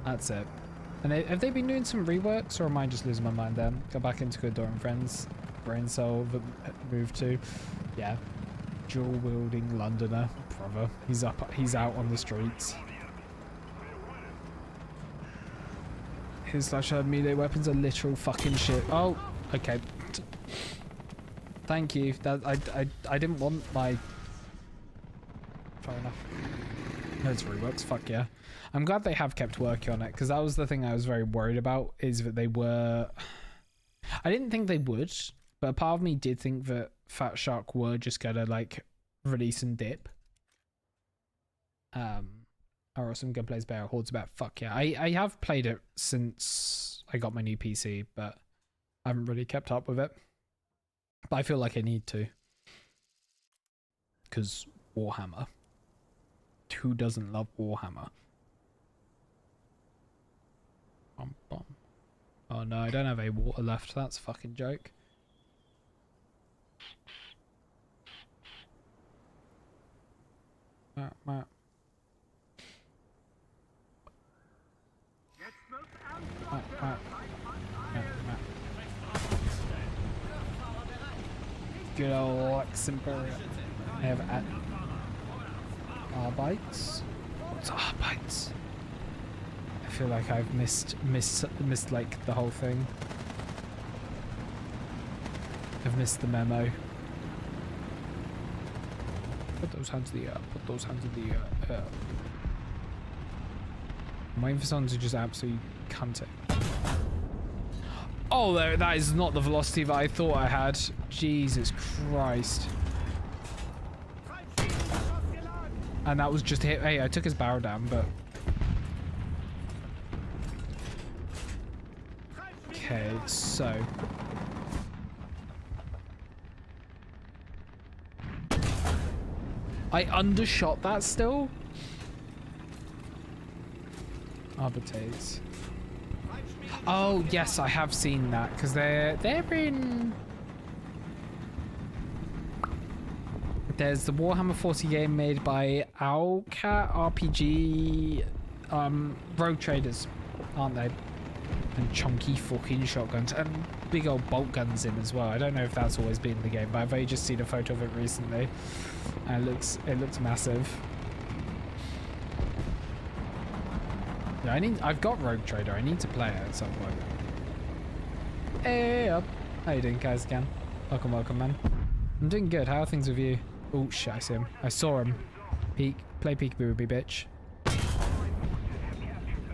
that's it. And have they been doing some reworks, or am I just losing my mind there? Go back into Good Door and Friends. Brain Cell moved to. Yeah. Dual wielding Londoner. Brother. He's out on the streets. His / melee weapons are literal fucking shit. Oh, okay. Thank you. That I didn't want my. Fair enough. No, it's reworks. Fuck yeah. I'm glad they have kept working on it, because that was the thing I was very worried about, is that they were... I didn't think they would, but a part of me did think that Fat Shark were just gonna, like, release and dip. Or awesome gunplay's better, Horde's about fuck yeah. I have played it since I got my new PC, but I haven't really kept up with it. But I feel like I need to. Because Warhammer. Who doesn't love Warhammer? Oh no, I don't have a water left. That's a fucking joke. Good old Luxembourg. I have Arbites. What's Arbites? I feel like I've missed like the whole thing. I've missed the memo. Put those hands in the air. Put those hands in the air. I'm waiting for someone to just absolutely cunt it. Oh, there! That is not the velocity that I thought I had. Jesus Christ! And that was just hit. Hey, I took his barrel down, but. Okay, so I undershot that still. Arbitrates. Oh yes, I have seen that, because they're in. There's the Warhammer 40 game made by Owlcat RPG, Rogue Traders, aren't they? And chunky fucking shotguns and big old bolt guns in as well. I don't know if that's always been in the game, but I've only just seen a photo of it recently, and it looks massive. Yeah, I've got Rogue Trader. I need to play it at some point. Hey up, how you doing, guys? Again, welcome, man. I'm doing good. How are things with you? Oh shit, I see him. I saw him. Play peekaboo with me, bitch.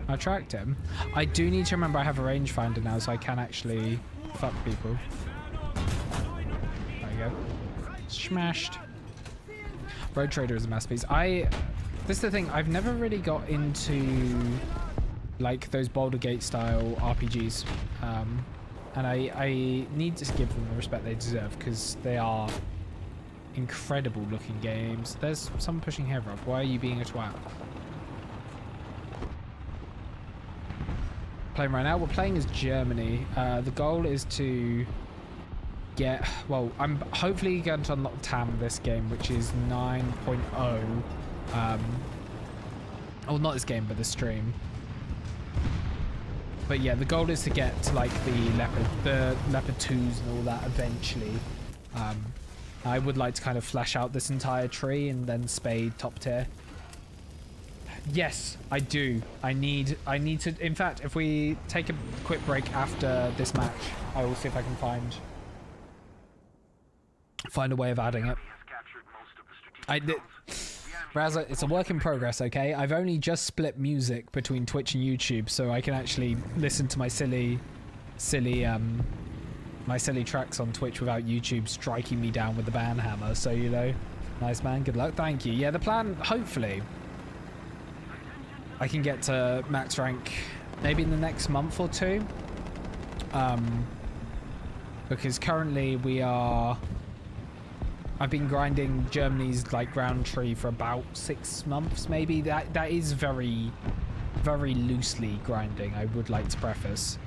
I tracked him. I do need to remember I have a rangefinder now, so I can actually fuck people. There you go. Smashed. Road Trader is a masterpiece. This is the thing. I've never really got into like those Boulder Gate style RPGs. And I need to give them the respect they deserve because they are incredible looking games. There's someone pushing here, Rob. Why are you being a twat? Playing right now, we're playing as Germany. The goal is to get, well, I'm hopefully going to unlock TAM this game, which is 9.0. Well, not this game, but the stream. But yeah, the goal is to get to like the Leopard 2s and all that eventually. I would like to kind of flesh out this entire tree and then spade top tier. Yes, I do. I need to, in fact, if we take a quick break after this match, I will see if I can find a way of adding it. Razza, it's a work in progress, okay? I've only just split music between Twitch and YouTube, so I can actually listen to my silly tracks on Twitch without YouTube striking me down with the ban hammer. So, you know, nice man, good luck, thank you. Yeah, the plan, hopefully, I can get to max rank maybe in the next month or two. Because currently we are... I've been grinding Germany's like ground tree for about 6 months, maybe. That is very, very loosely grinding, I would like to preface.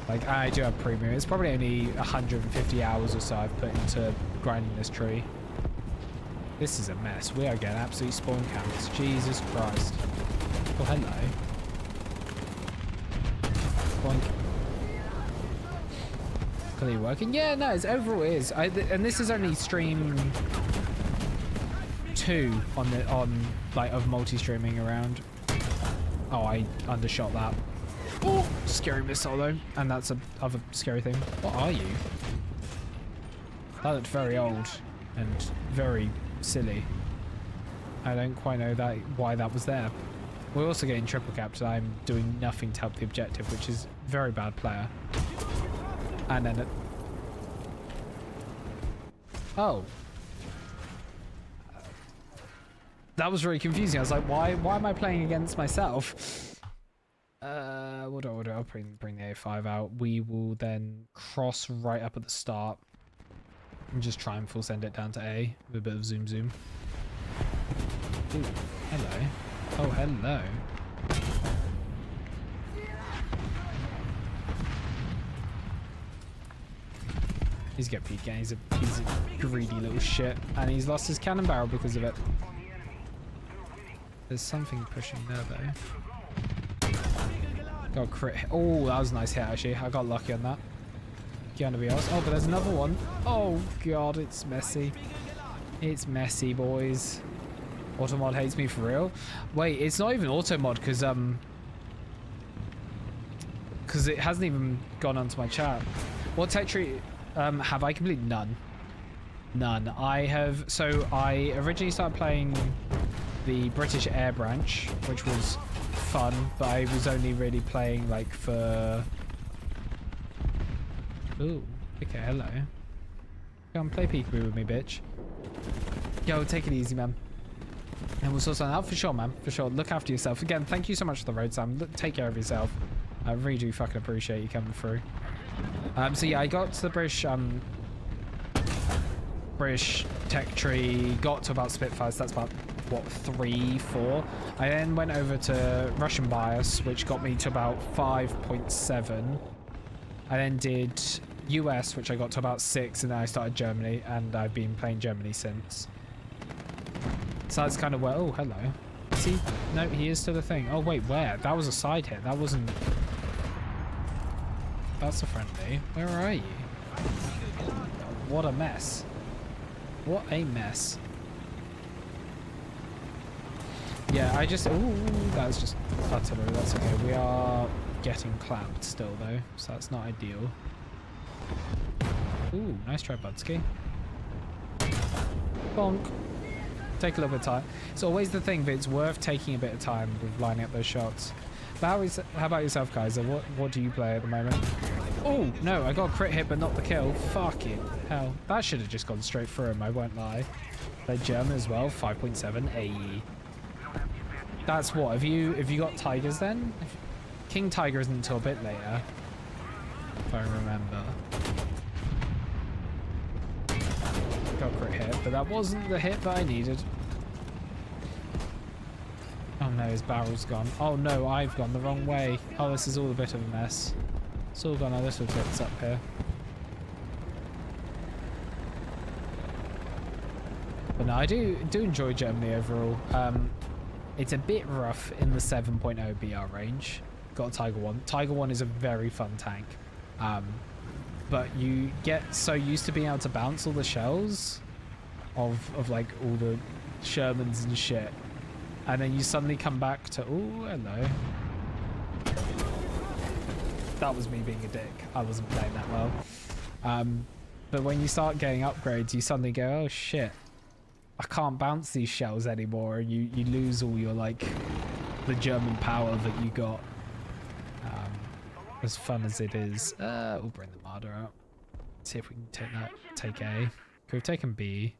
Like, I do have premium. It's probably only 150 hours or so I've put into grinding this tree. This is a mess. We are getting absolute spawn counts. Jesus Christ. Oh, hello. Boink. Clearly working. Yeah, no, it's overall is. And this is only stream 2 on like of multi-streaming around. Oh, I undershot that. Oh, scary missile though, and that's a other scary thing. What are you? That looked very old and very silly. I don't quite know why that was there. We're also getting triple capped, so I'm doing nothing to help the objective, which is very bad player. And then oh, that was really confusing. I was like, why am I playing against myself? What do I do? I'll bring the A5 out. We will then cross right up at the start and just try and full send it down to A with a bit of zoom. Ooh, hello. Oh, hello. He's got peek again. He's a greedy little shit, and he's lost his cannon barrel because of it. There's something pushing there though. Got crit. Oh, that was a nice hit actually. I got lucky on that. Gonna be honest. Oh, but there's another one. Oh god, it's messy. It's messy, boys. Automod hates me for real. Wait, it's not even automod because it hasn't even gone onto my chat. What tech tree have I completed? None. I have. So I originally started playing the British Air branch, which was fun, but I was only really playing like for... Ooh, okay, hello. Come play peekaboo with me, bitch. Yo, take it easy, man. And we'll sort something out for sure, man. For sure. Look after yourself. Again, thank you so much for the road, Sam. Take care of yourself. I really do fucking appreciate you coming through. So yeah, I got to the British tech tree, got to about Spitfires. That's about what, 3, 4. I then went over to Russian bias, which got me to about 5.7. I then did US, which I got to about 6, and then I started Germany, and I've been playing Germany since. So that's kind of where... Oh, hello. See? No, he is still a thing. Oh, wait, where? That was a side hit. That wasn't... That's a friendly. Where are you? What a mess. What a mess. Yeah, I just... Ooh, that was just artillery. That's okay. We are getting clapped still, though, so that's not ideal. Ooh, nice try, Budsky. Bonk. Take a little bit of time. It's always the thing, but it's worth taking a bit of time with lining up those shots. But how about yourself, Kaiser? What do you play at the moment? Oh, no, I got a crit hit, but not the kill. Fucking hell. That should have just gone straight through him, I won't lie. Played German as well, 5.7 AE. That's what, have you got Tigers then? King Tiger isn't until a bit later. if I remember. Got a crit hit, but that wasn't the hit that I needed. Oh no, his barrel's gone. Oh no, I've gone the wrong way. Oh, this is all a bit of a mess. It's all gone a little bits up here. But no, I do enjoy Germany overall. It's a bit rough in the 7.0 BR range. Got a Tiger 1. Tiger 1 is a very fun tank. But you get so used to being able to bounce all the shells of like all the Shermans and shit. And then you suddenly come back to, oh, hello. That was me being a dick. I wasn't playing that well. But when you start getting upgrades, you suddenly go, oh shit, I can't bounce these shells anymore. And you lose all your, like, the German power that you got. As fun as it is. We'll bring the Marder out. See if we can take A. Okay, we've taken B.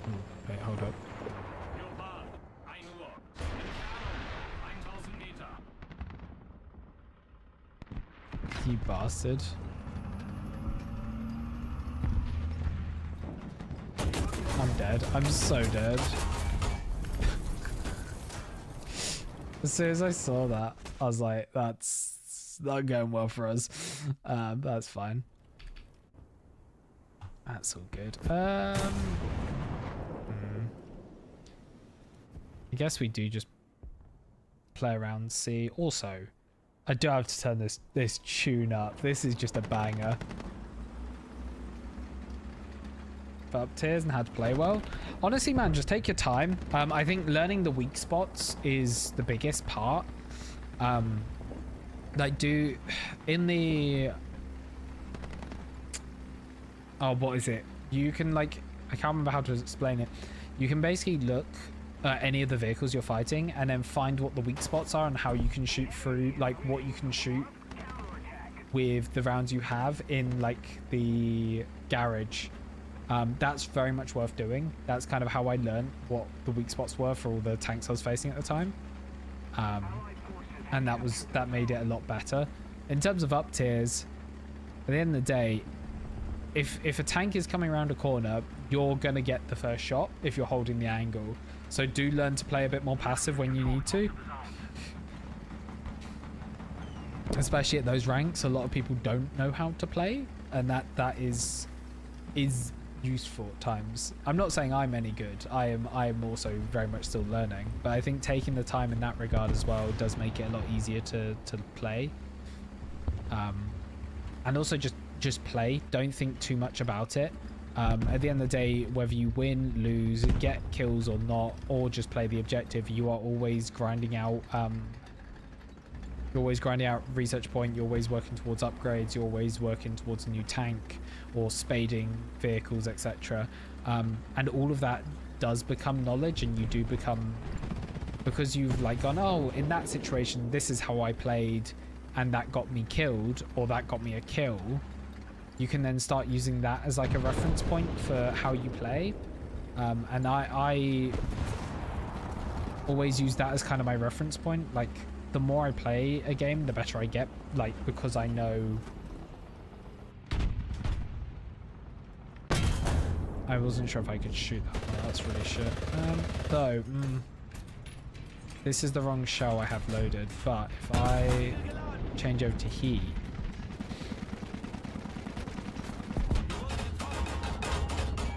Ooh, wait, hold up. You bastard. I'm dead. I'm so dead. As soon as I saw that, I was like, that's not going well for us. That's fine. That's all good. I guess we do just play around, see. Also, I do have to turn this tune up. This is just a banger. But up tiers and how to play well. Honestly, man, just take your time. I think learning the weak spots is the biggest part. Like, do in the what is it? You can, like, I can't remember how to explain it. You can basically look at any of the vehicles you're fighting and then find what the weak spots are and how you can shoot through, like, what you can shoot with the rounds you have in, like, the garage. That's very much worth doing. That's kind of how I learned what the weak spots were for all the tanks I was facing at the time. And that made it a lot better. In terms of up tiers, at the end of the day, if a tank is coming around a corner, you're going to get the first shot if you're holding the angle. So do learn to play a bit more passive when you need to. Especially at those ranks, a lot of people don't know how to play, and that is useful at times. I'm not saying I'm any good. I am also very much still learning, but I think taking the time in that regard as well does make it a lot easier to play. And also just play. Don't think too much about it. At the end of the day, whether you win, lose, get kills or not, or just play the objective, you are always grinding out. You're always grinding out research point. You're always working towards upgrades. You're always working towards a new tank or spading vehicles, etc. And all of that does become knowledge, and you do become, because you've like gone, oh, in that situation, this is how I played, and that got me killed, or that got me a kill. You can then start using that as like a reference point for how you play. And I always use that as kind of my reference point. Like, the more I play a game, the better I get, like, because I know. I wasn't sure if I could shoot that one. That's really shit. Though, this is the wrong shell I have loaded, but if I change over to heat.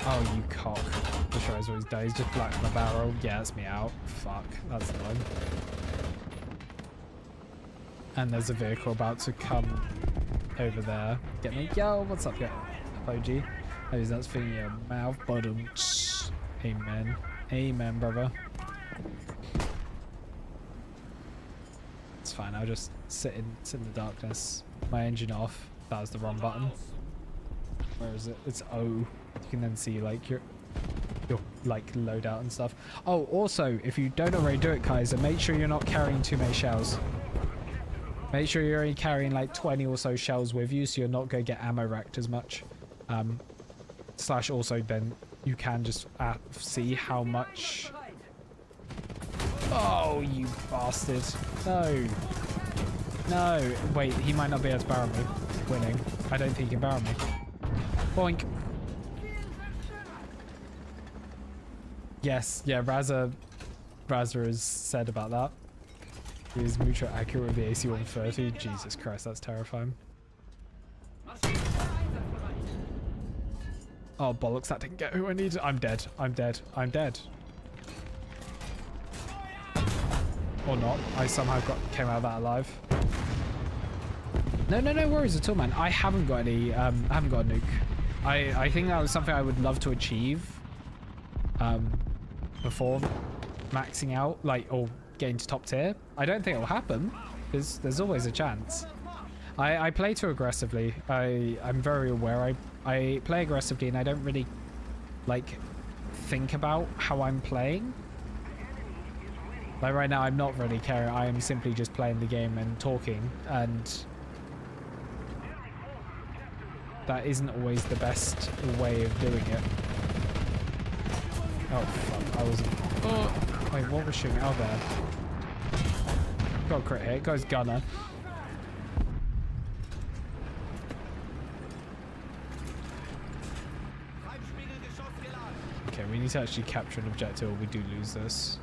Oh, you cock. The show's always dies. Just black in the barrel. Yeah, that's me out. Fuck. That's annoying. And there's a vehicle about to come over there. Get me. Yo, what's up, yo? OG. Oh, that's thing in your mouth. Bottom. Amen. Amen, brother. It's fine. I'll just sit in the darkness. My engine off. That was the wrong button. Where is it? It's O. You can then see like your like loadout and stuff. Oh, also, if you don't already do it, Kaiser, make sure you're not carrying too many shells. Make sure you're only carrying like 20 or so shells with you, so you're not going to get ammo racked as much. Slash also then you can just see how much Oh, you bastard. No. No. Wait, he might not be able to barrel me. Winning. I don't think he can barrel me. Boink. Yes, yeah, Raza has said about that. He is mucho accurate with the AC-130. Jesus Christ, that's terrifying. Oh, bollocks, that didn't get who I needed. I'm dead. I'm dead. I'm dead. Or not. I somehow came out of that alive. No worries at all, man. I haven't got any, I haven't got a nuke. I think that was something I would love to achieve before maxing out, like, or getting to top tier. I don't think it'll happen, because there's always a chance. I play too aggressively. I'm very aware. I play aggressively and I don't really, like, think about how I'm playing. Like, right now, I'm not really caring. I am simply just playing the game and talking, and that isn't always the best way of doing it. Oh, fuck. I wasn't... Oh, wait, what was shooting out there? Got a crit hit. Guy's gunner. Okay, we need to actually capture an objective or we do lose this.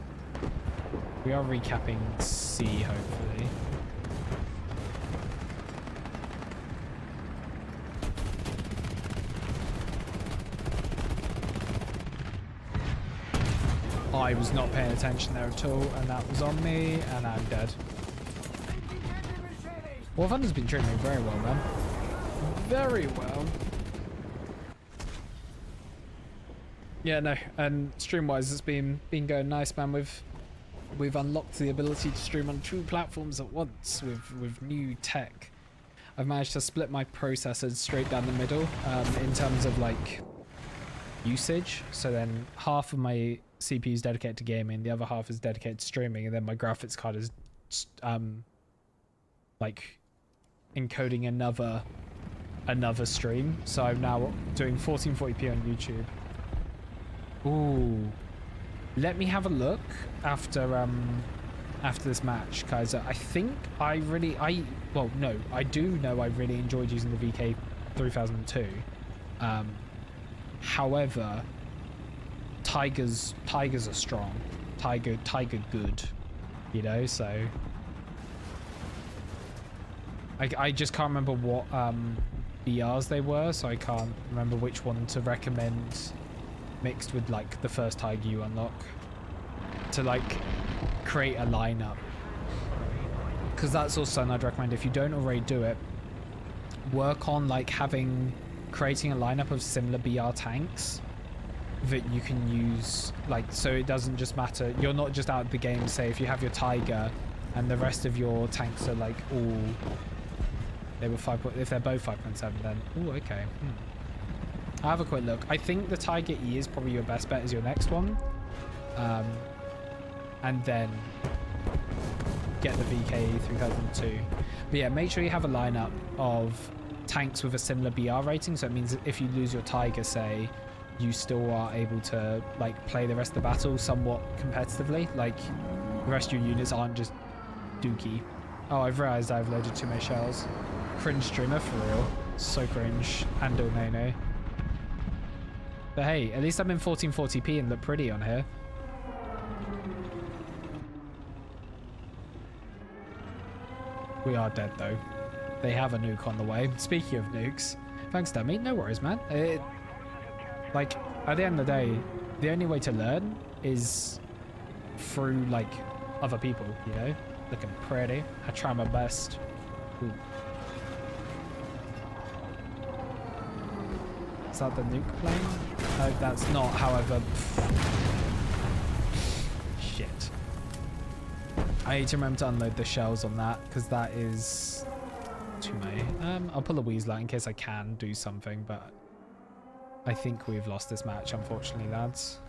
We are recapping C, hopefully. I was not paying attention there at all, and that was on me, and I'm dead. War Thunder's been treating me very well, man. Very well. Yeah, no, and stream-wise, it's been going nice, man. We've unlocked the ability to stream on 2 platforms at once with new tech. I've managed to split my processors straight down the middle in terms of, like, usage. So then half of my CPU is dedicated to gaming, the other half is dedicated to streaming, and then my graphics card is like encoding another stream. So I'm now doing 1440p on YouTube. Ooh, let me have a look after this match, Kaiser. I think I do know I really enjoyed using the VK 3002. However, Tigers are strong. Tiger good, you know, so I just can't remember what BRs they were, so I can't remember which one to recommend mixed with, like, the first Tiger you unlock to, like, create a lineup, because that's also something I'd recommend. If you don't already do it, work on, like, creating a lineup of similar BR tanks that you can use, like, so it doesn't just matter, you're not just out of the game. Say if you have your Tiger and the rest of your tanks are, like, all they were 5. If they're both 5.7, then okay. I'll have a quick look. I think the Tiger E is probably your best bet as your next one, and then get the VK 3002. But yeah, make sure you have a lineup of tanks with a similar BR rating, so it means that if you lose your Tiger, say, you still are able to, like, play the rest of the battle somewhat competitively. Like, the rest of your units aren't just dookie. Oh, I've realized I've loaded too many shells. Cringe streamer, for real. So cringe. Ando Nene. But hey, at least I'm in 1440p and look pretty on here. We are dead, though. They have a nuke on the way. Speaking of nukes, thanks, Dummy. No worries, man. Like, at the end of the day, the only way to learn is through, like, other people, you know? Looking pretty. I try my best. Ooh. Is that the nuke plane? No, that's not, however. Shit. I need to remember to unload the shells on that, because that is too many. I'll pull a Weasel out in case I can do something, but I think we've lost this match, unfortunately, lads.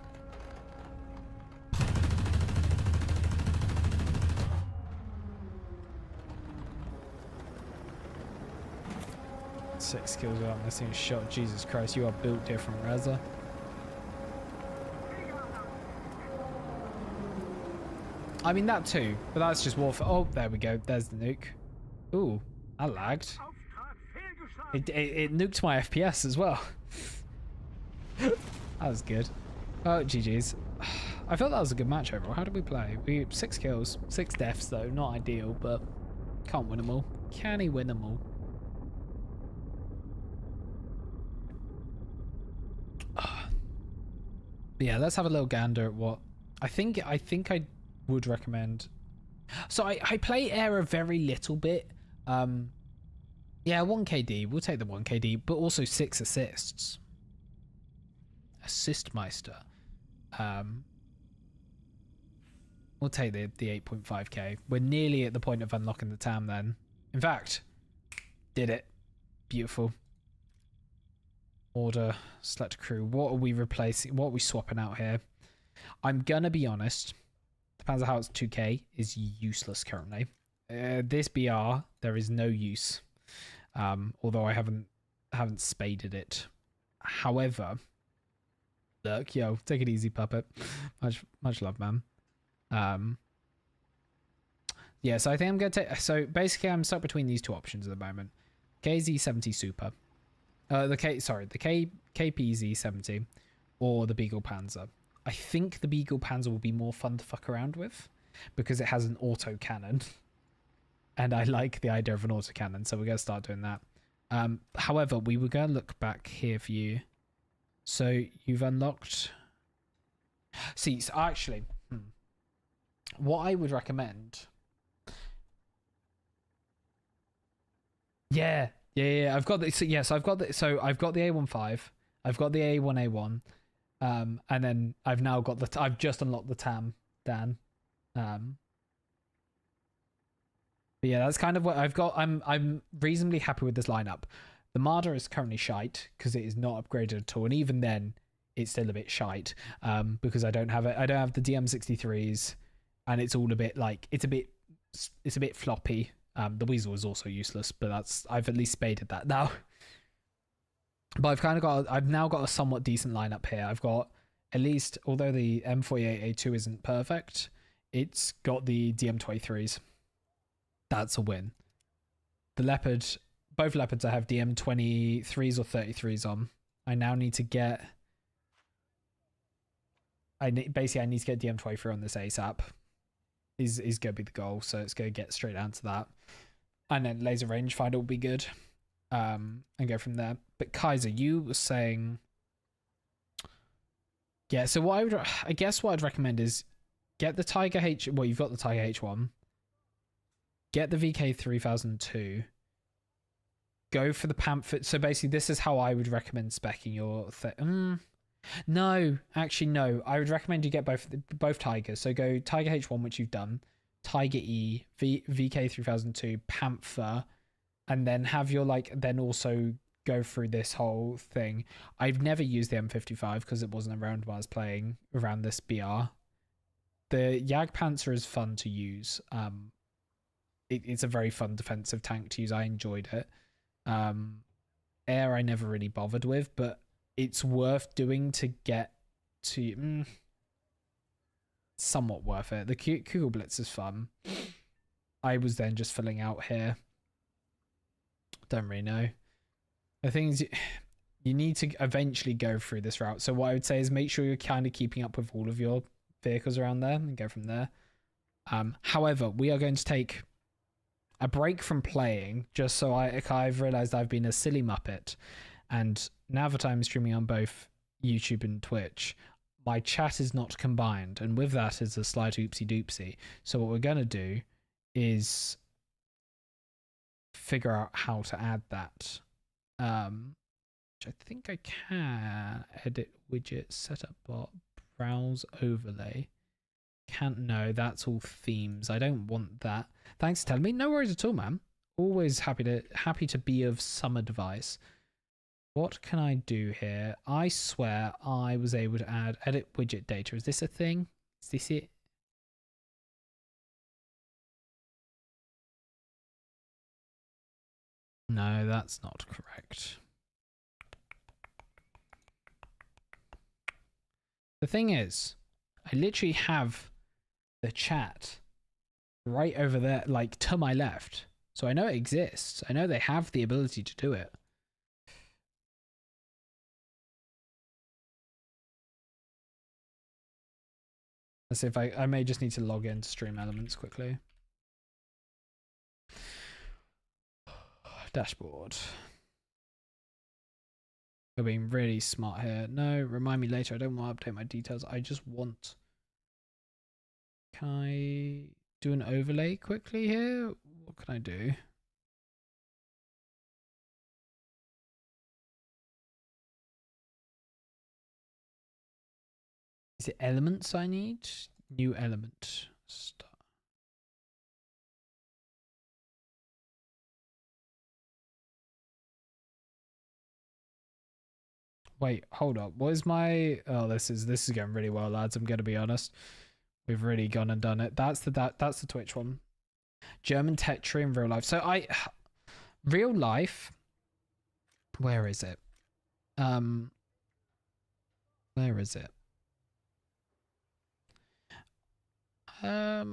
Six kills without missing a shot. Jesus Christ, you are built different, Reza. I mean, that too, but that's just warfare. Oh, there we go. There's the nuke. Ooh, that lagged. It nuked my FPS as well. That was good. Oh, GG's. I felt that was a good match overall. How did we play? 6 kills, 6 deaths though. Not ideal, but can't win them all. Can he win them all? But yeah, let's have a little gander at what I think I would recommend. So I play Era very little bit. Yeah, 1KD. We'll take the 1KD, but also 6 assists. Assist Meister. We'll take the 8.5k. We're nearly at the point of unlocking the TAM then. In fact, did it. Beautiful. Order, select crew. What are we replacing? What are we swapping out here? I'm gonna be honest. Depends on how it's 2k is useless currently. This BR, there is no use. Although I haven't spaded it. However, look, yo, take it easy, puppet. Much love, man. Yeah, so I think I'm gonna take. So basically, I'm stuck between these two options at the moment. KZ70 Super. The KPZ70 or the Beagle Panzer. I think the Beagle Panzer will be more fun to fuck around with because it has an auto cannon. And I like the idea of an auto cannon, so we're going to start doing that. However, we were going to look back here for you. So you've unlocked... See, so actually, what I would recommend... Yeah. I've got the, so yes, I've got the, so I've got the A15, I've got the A1A1, and then I've now got the, I've just unlocked the TAM, Dan. But yeah, that's kind of what I've got. I'm reasonably happy with this lineup. The Marder is currently shite because it is not upgraded at all, and even then, it's still a bit shite because I don't have it. I don't have the DM63s, and it's all a bit like it's a bit floppy. The Weasel is also useless, but I've at least spaded that now. But I've now got a somewhat decent lineup here. I've got at least, although the M48A2 isn't perfect, it's got the DM23s. That's a win. The Leopard, both Leopards I have DM23s or 33s on. I now need to get, I need to get DM23 on this ASAP. Is going to be the goal, so it's going to get straight down to that. And then laser rangefinder will be good. And go from there. But Kaiser, you were saying... Yeah, so what I guess what I'd recommend is get the Tiger H... Well, you've got the Tiger H1. Get the VK3002. Go for the Panther. So basically, this is how I would recommend speccing your... No, actually no. I would recommend you get both Tigers. So go Tiger H1, which you've done, Tiger E, VK3002, Panther, and then have your then also go through this whole thing. I've never used the M55 because it wasn't around when I was playing around this BR. The Jagdpanzer is fun to use. It's a very fun defensive tank to use. I enjoyed it. Air I never really bothered with, but it's worth doing to get to somewhat worth it. The Kugel Blitz is fun. I was then just filling out here. Don't really know. The thing is, you need to eventually go through this route. So what I would say is make sure you're kind of keeping up with all of your vehicles around there and go from there. However, we are going to take a break from playing just so I've realized I've been a silly muppet. And now that I'm streaming on both YouTube and Twitch, my chat is not combined. And with that is a slight oopsie doopsie. So what we're going to do is figure out how to add that. Which I think I can. Edit widget, setup bot, browse overlay. No, that's all themes. I don't want that. Thanks for telling me. No worries at all, man. Always happy to be of some advice. What can I do here? I swear I was able to add edit widget data. Is this a thing? Is this it? No, that's not correct. The thing is, I literally have the chat right over there, like to my left. So I know it exists. I know they have the ability to do it. Let's see if I may just need to log into Stream Elements quickly. Dashboard. We're being really smart here. No, remind me later. I don't want to update my details. I just want... Can I do an overlay quickly here? What can I do? Is it elements I need? New element. Start. Wait, hold up. What is my... Oh, this is going really well, lads. I'm going to be honest. We've really gone and done it. That's the Twitch one. German tech tree in real life. So real life, where is it? Where is it? I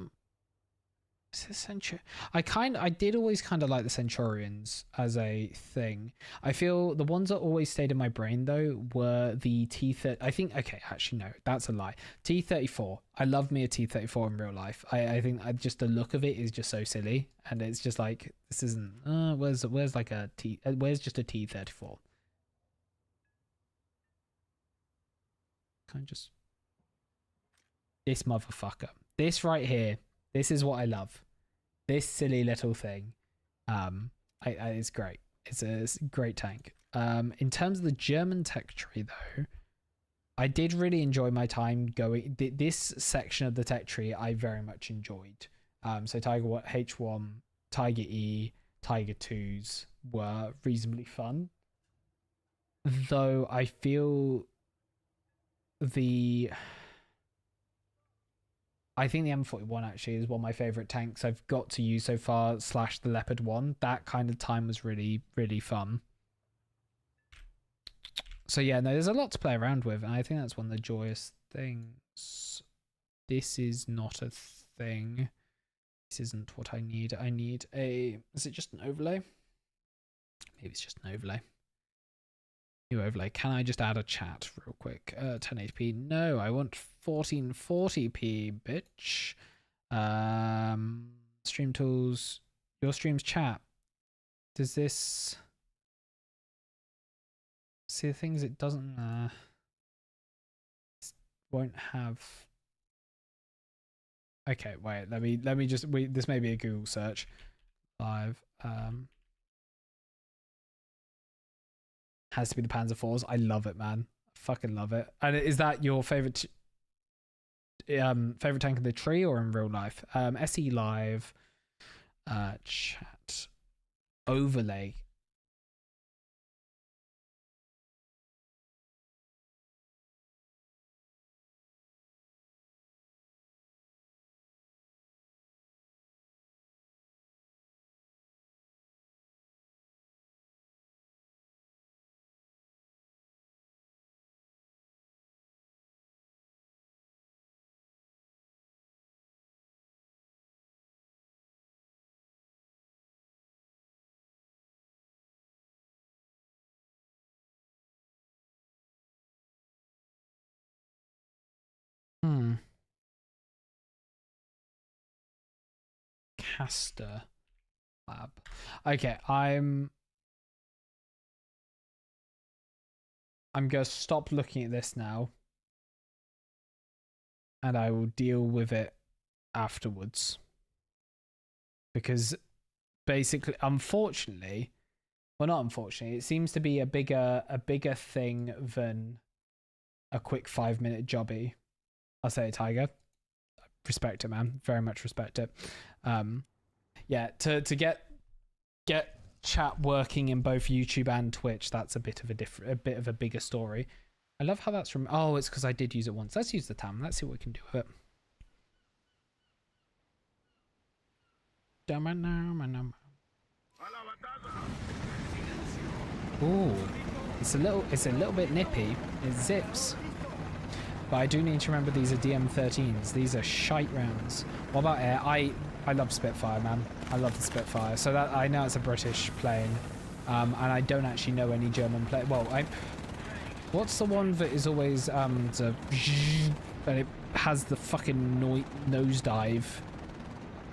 did always kind of like the Centurions as a thing. I feel the ones that always stayed in my brain though were the T30. I think, okay, actually no, that's a lie. T34. I love me a T34 in real life. I think just the look of it is just so silly, and it's just like, this isn't. Where's like a T? Where's just a T34? Kind of just this motherfucker. This right here. This is what I love. This silly little thing. It's great. It's a great tank. In terms of the German tech tree though, I did really enjoy my time going. This section of the tech tree I very much enjoyed. So Tiger H1, Tiger E, Tiger 2s were reasonably fun. Though I feel I think the M41 actually is one of my favorite tanks I've got to use so far, / the Leopard 1. That kind of time was really, really fun. So yeah, no, there's a lot to play around with, and I think that's one of the joyous things. This is not a thing. This isn't what I need. I need a... Is it just an overlay? Maybe it's just an overlay. New overlay. Can I just add a chat real quick? 1080p. No, I want 1440p, bitch. Stream tools. Your stream's chat. Does this... See the things it doesn't... won't have... Okay, wait. Let me just... This may be a Google search. Live. Has to be the Panzer IVs. I love it, man. I fucking love it. And is that your favorite favorite tank in the tree or in real life? SE Live, chat, overlay. Caster lab. Okay, I'm gonna stop looking at this now, and I will deal with it afterwards, because basically, unfortunately, well, not unfortunately, it seems to be a bigger thing than a quick 5-minute jobby. I'll say it, Tiger. Respect it, man. Very much respect it. Yeah, to get chat working in both YouTube and Twitch, that's a bit of a bigger story. I love how that's from... Oh, it's because I did use it once. Let's use the TAM. Let's see what we can do with it. Ooh, it's a little bit nippy. It zips. But I do need to remember these are DM13s. These are shite rounds. What about air? I love Spitfire, man. I love the Spitfire. So that I know it's a British plane, and I don't actually know any German plane. Well, what's the one that is always and it has the fucking nosedive?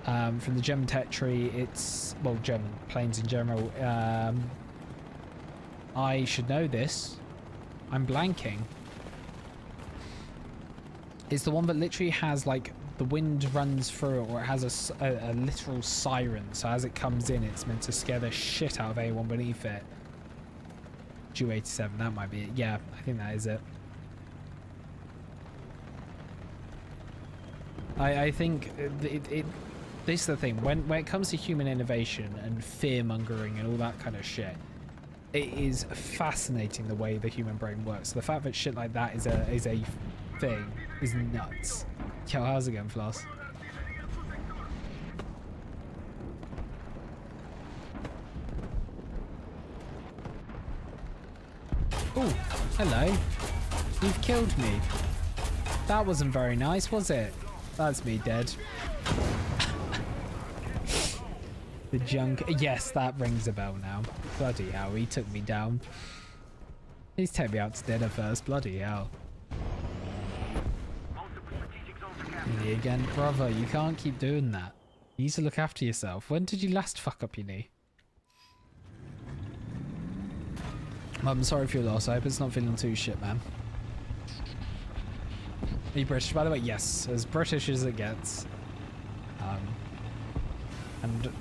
From the German tech tree, it's, well, German planes in general. I should know this. I'm blanking. It's the one that literally has, like, the wind runs through it, or it has a literal siren. So as it comes in, it's meant to scare the shit out of anyone beneath it. Ju-87, that might be it. Yeah, I think that is it. I think this is the thing. When it comes to human innovation and fear-mongering and all that kind of shit, it is fascinating the way the human brain works. The fact that shit like that is a thing is nuts. Yo, how's it going, Floss? Oh, hello. You've killed me. That wasn't very nice, was it? That's me dead. The junk. Yes, that rings a bell now. Bloody hell, he took me down. Please take me out to dinner first. Bloody hell. Me again, brother. You can't keep doing that. You need to look after yourself. When did you last fuck up your knee? I'm sorry for your loss. I hope it's not feeling too shit, man. Are you British, by the way? Yes, as British as it gets. And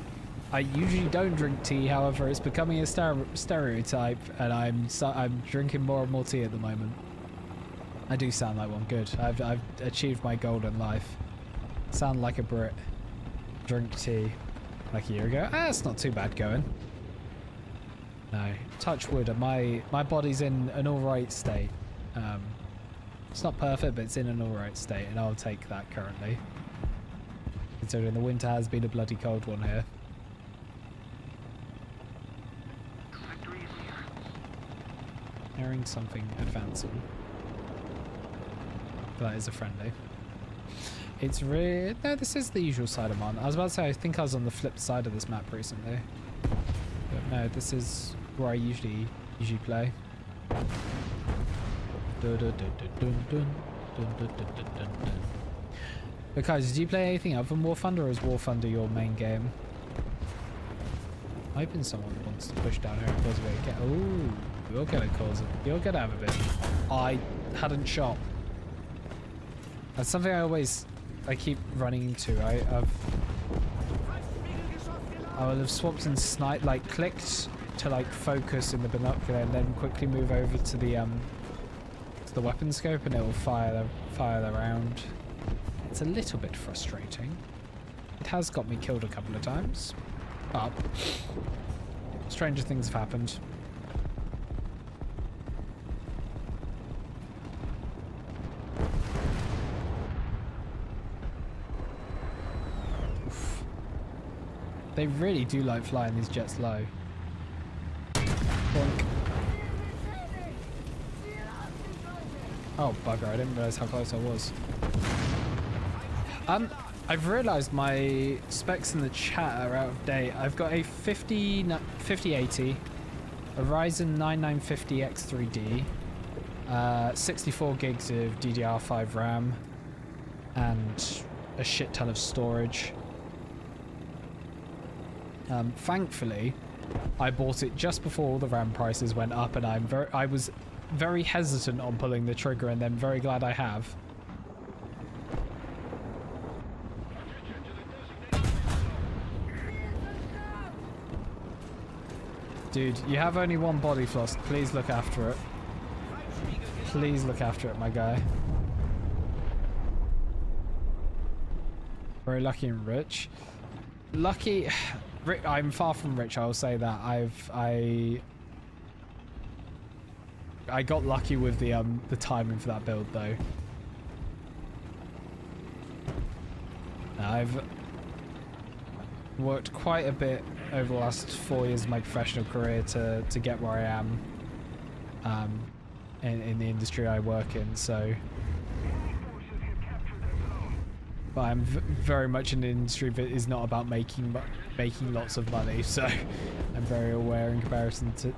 I usually don't drink tea. However, it's becoming a stereotype, and I'm drinking more and more tea at the moment. I do sound like one. Good. I've achieved my goal in life. Sound like a Brit. Drink tea like a year ago. Ah, it's not too bad going. No, touch wood. And my body's in an alright state. It's not perfect, but it's in an alright state, and I'll take that currently. Considering the winter has been a bloody cold one here. Hearing something advancing. That is a friendly. It's really... No, this is the usual side I'm on. I was about to say, I think I was on the flip side of this map recently. But no, this is where I usually play. But guys, do you play anything other than War Thunder, or is War Thunder your main game? I'm hoping someone wants to push down here and cause a bit. Oh, you're gonna cause it. You're gonna have a bit. I hadn't shot. That's something I keep running into. I will have swapped and snipe, like clicked to like focus in the binocular, and then quickly move over to the weapon scope, and it will fire the round. It's a little bit frustrating. It has got me killed a couple of times, but stranger things have happened. Oof. They really do like flying these jets low. Boink. Oh bugger, I didn't realise how close I was. I've realised my specs in the chat are out of date. I've got a 5080, a Ryzen 9950X3D, 64 gigs of DDR5 RAM, and a shit ton of storage. Thankfully, I bought it just before all the RAM prices went up, and I was very hesitant on pulling the trigger, and then very glad I have. Dude, you have only one body, Floss. Please look after it. Please look after it, my guy. Very lucky and rich. Lucky... I'm far from rich, I will say that. I got lucky with the timing for that build, though. I've worked quite a bit over the last 4 years of my professional career to get where I am in the industry I work in, so but I'm very much in an industry that is not about making lots of money, so I'm very aware in comparison to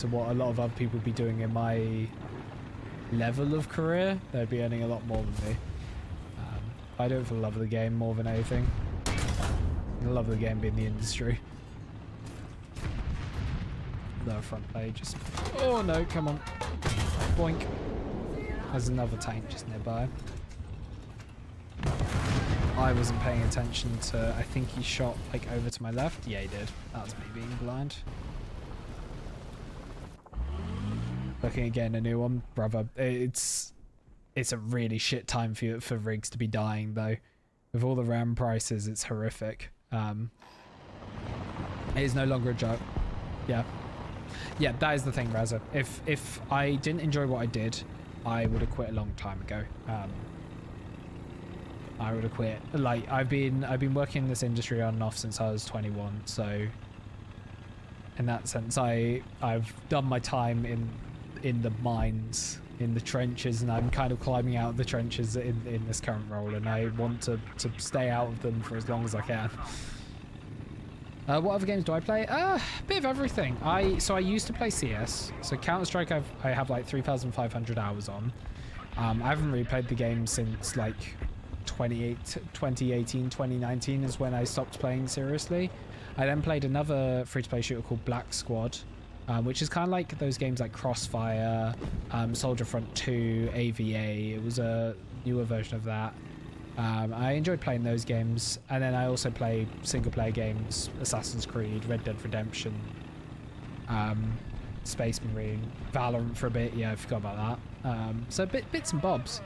what a lot of other people be doing in my level of career. They'd be earning a lot more than me. I do it for the love of the game more than anything. The love of the game being the industry. Lower front plate, just... Oh no, come on. Boink. There's another tank just nearby. I wasn't paying attention to... I think he shot like over to my left. Yeah, he did. That was me being blind. Looking again, a new one, brother. It's a really shit time for rigs to be dying though. With all the RAM prices, it's horrific. It is no longer a joke. Yeah. Yeah, that is the thing, Razza. If I didn't enjoy what I did, I would have quit a long time ago. I would have quit. Like I've been working in this industry on and off since I was 21, so in that sense I've done my time in the mines, in the trenches, and I'm kind of climbing out of the trenches in this current role, and I want to stay out of them for as long as I can. What other games do I play? A bit of everything. So I used to play CS. So Counter-Strike I have like 3,500 hours on. I haven't really played the game since like 2018, 2019 is when I stopped playing seriously. I then played another free-to-play shooter called Black Squad, which is kind of like those games like Crossfire, Soldier Front 2, AVA. It was a newer version of that. I enjoyed playing those games, and then I also play single-player games, Assassin's Creed, Red Dead Redemption, Space Marine, Valorant for a bit. Yeah, I forgot about that. So bits and bobs.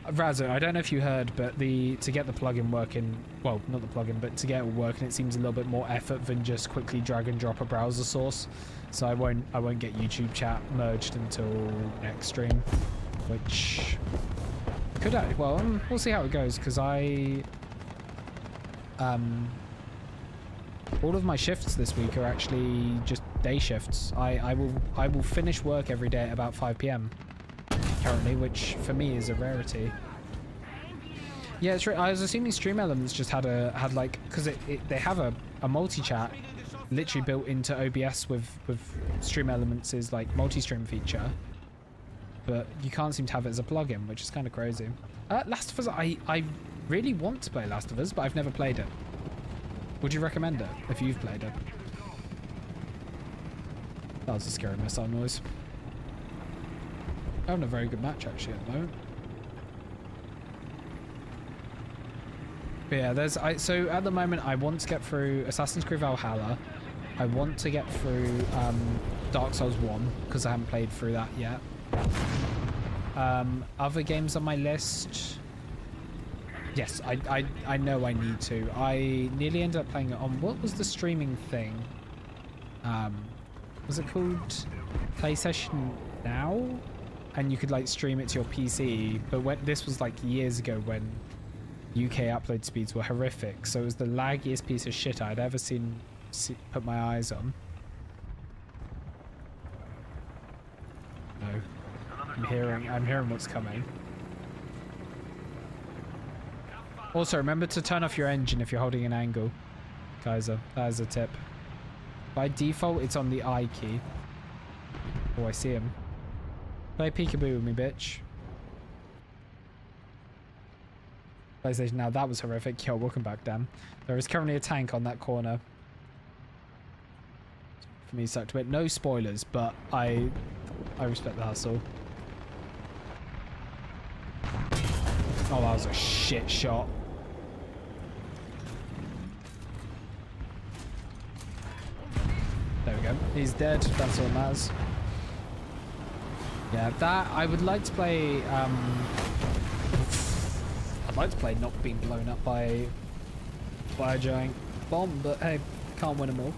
Razzo, I don't know if you heard, but to get the plugin working, well, not the plugin, but to get it working, it seems a little bit more effort than just quickly drag and drop a browser source. So I won't get YouTube chat merged until next stream, which could we'll see how it goes, because all of my shifts this week are actually just day shifts. I will finish work every day at about 5 PM currently, which for me is a rarity. Yeah, it's I was assuming Stream Elements just had like, because they have a multi-chat literally built into OBS with Stream Elements' is like multi-stream feature, but you can't seem to have it as a plugin, which is kind of crazy. Last of Us, I really want to play Last of Us, but I've never played it. Would you recommend it if you've played it? That was a scary missile noise. Having a very good match actually at the moment. But yeah, so at the moment I want to get through Assassin's Creed Valhalla. I want to get through Dark Souls 1 because I haven't played through that yet. Other games on my list. Yes, I know I need to. I nearly ended up playing it on, what was the streaming thing? Was it called PlayStation Now? And you could like stream it to your PC, but this was like years ago when UK upload speeds were horrific, so it was the laggiest piece of shit I'd ever put my eyes on. No, I'm hearing what's coming. Also, remember to turn off your engine if you're holding an angle, Kaiser. That is a tip. By default, it's on the I key. Oh, I see him. Play peekaboo with me, bitch. PlayStation Now, that was horrific. Yo, welcome back, Dan. There is currently a tank on that corner. For me, sucked a bit. No spoilers, but I respect the hustle. Oh, that was a shit shot. There we go. He's dead. That's all that matters. Yeah, that I would like to play. I'd like to play not being blown up by a giant bomb, but hey, can't win them all.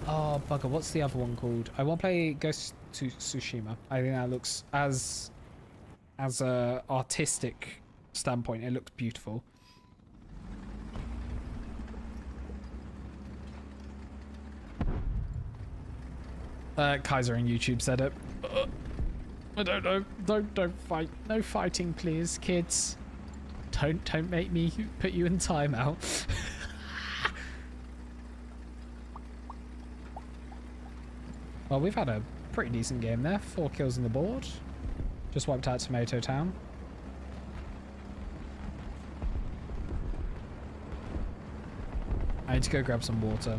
Oh bugger, what's the other one called? I want to play Ghost to Tsushima. I think that looks as a artistic standpoint, it looks beautiful. Kaiser on YouTube said it. I don't know. Don't fight. No fighting, please, kids. Don't make me put you in timeout. Well, we've had a pretty decent game there. 4 kills on the board. Just wiped out Tomato Town. I need to go grab some water.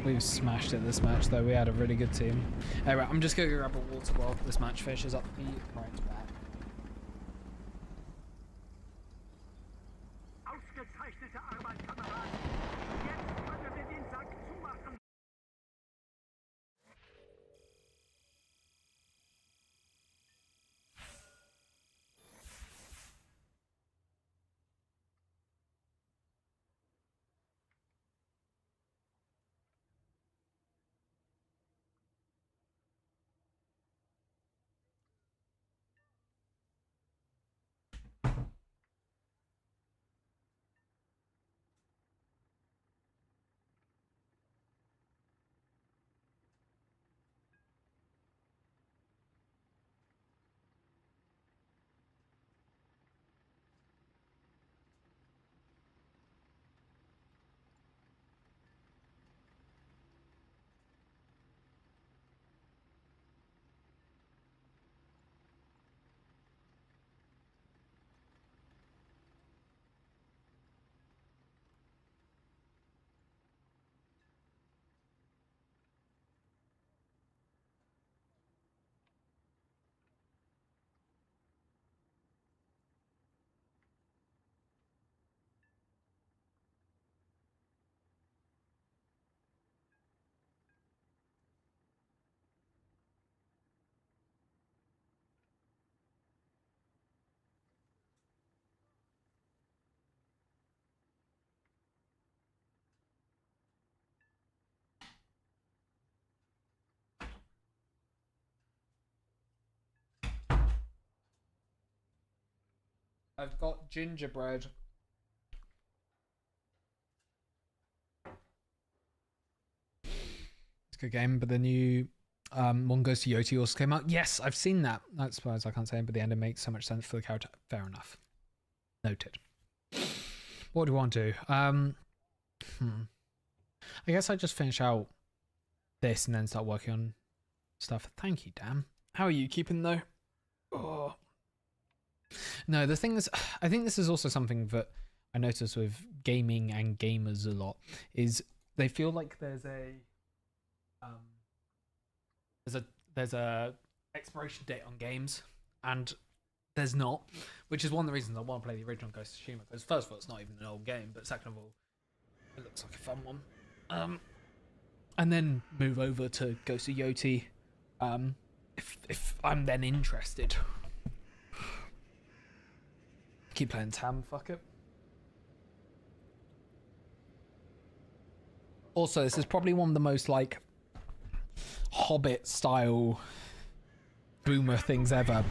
We've smashed it this match though. We had a really good team. Anyway, I'm just going to grab a water while this match finishes up. Be right back. I've got gingerbread. It's a good game, but the new One Goes to Yoti also came out. Yes, I've seen that. I suppose I can't say it, but the ending makes so much sense for the character. Fair enough. Noted. What do we want to do? I guess I just finish out this and then start working on stuff. Thank you, Dan. How are you keeping though? Oh. No, the thing is, I think this is also something that I notice with gaming and gamers a lot, is they feel like there's a expiration date on games, and there's not, which is one of the reasons I want to play the original Ghost of Tsushima, because first of all, it's not even an old game, but second of all, it looks like a fun one. And then move over to Ghost of Yoti, if I'm then interested. Keep playing Tam, fuck it. Also, this is probably one of the most like Hobbit style boomer things ever.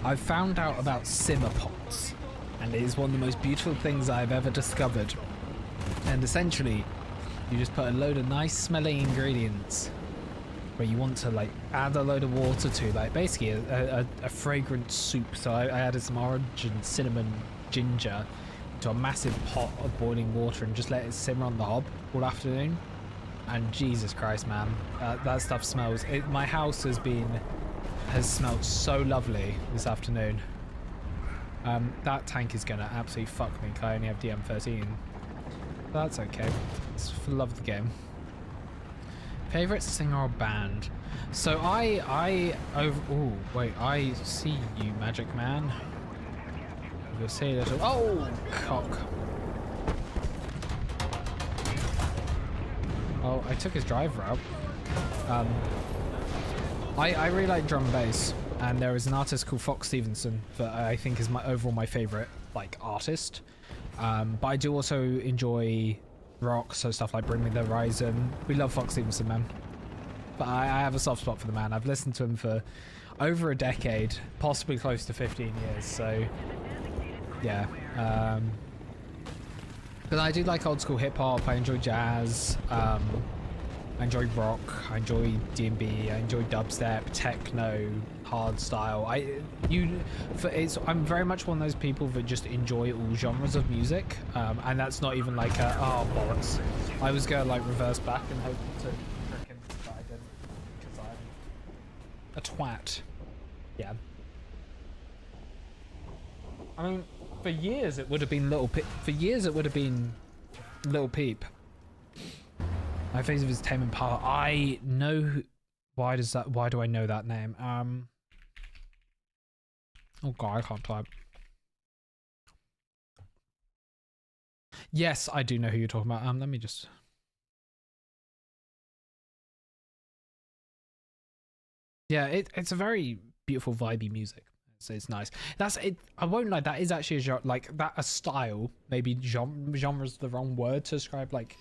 I've found out about simmer pots, and it is one of the most beautiful things I've ever discovered. And essentially, you just put a load of nice smelling ingredients where you want to like add a load of water to, like basically a fragrant soup. So I added some orange and cinnamon ginger to a massive pot of boiling water and just let it simmer on the hob all afternoon. And Jesus Christ, man, that stuff smells. My house has smelled so lovely this afternoon. That tank is gonna absolutely fuck me because I only have DM13. But that's okay. It's for the love of the game. Favorite singer or band? So I see you, Magic Man. You'll see a little. Oh, cock. Oh, I took his drive route. I really like drum and bass, and there is an artist called Fox Stevenson that I think is my favorite like artist. But I do also enjoy rock, so stuff like Bring Me the Horizon. We love Fox Stevenson, man. But I have a soft spot for the man. I've listened to him for over a decade, possibly close to 15 years. So yeah. But I do like old school hip hop. I enjoy jazz. I enjoy rock. I enjoy D&B. I enjoy dubstep, techno, hard style. I'm very much one of those people that just enjoy all genres of music, and that's not even like a oh bollocks. I was gonna like reverse back and hope to frickin', but I didn't because I'm a twat. Yeah. I mean, for years it would have been Little Peep. For years it would have been Little Peep. My face of his Tame Impala. I know. Why do I know that name? Oh god, I can't type. Yes, I do know who you're talking about. Let me just. Yeah, it's a very beautiful, vibey music. So it's nice. That's it. I won't lie. That is actually a genre, like that a style. Maybe genre's the wrong word to describe like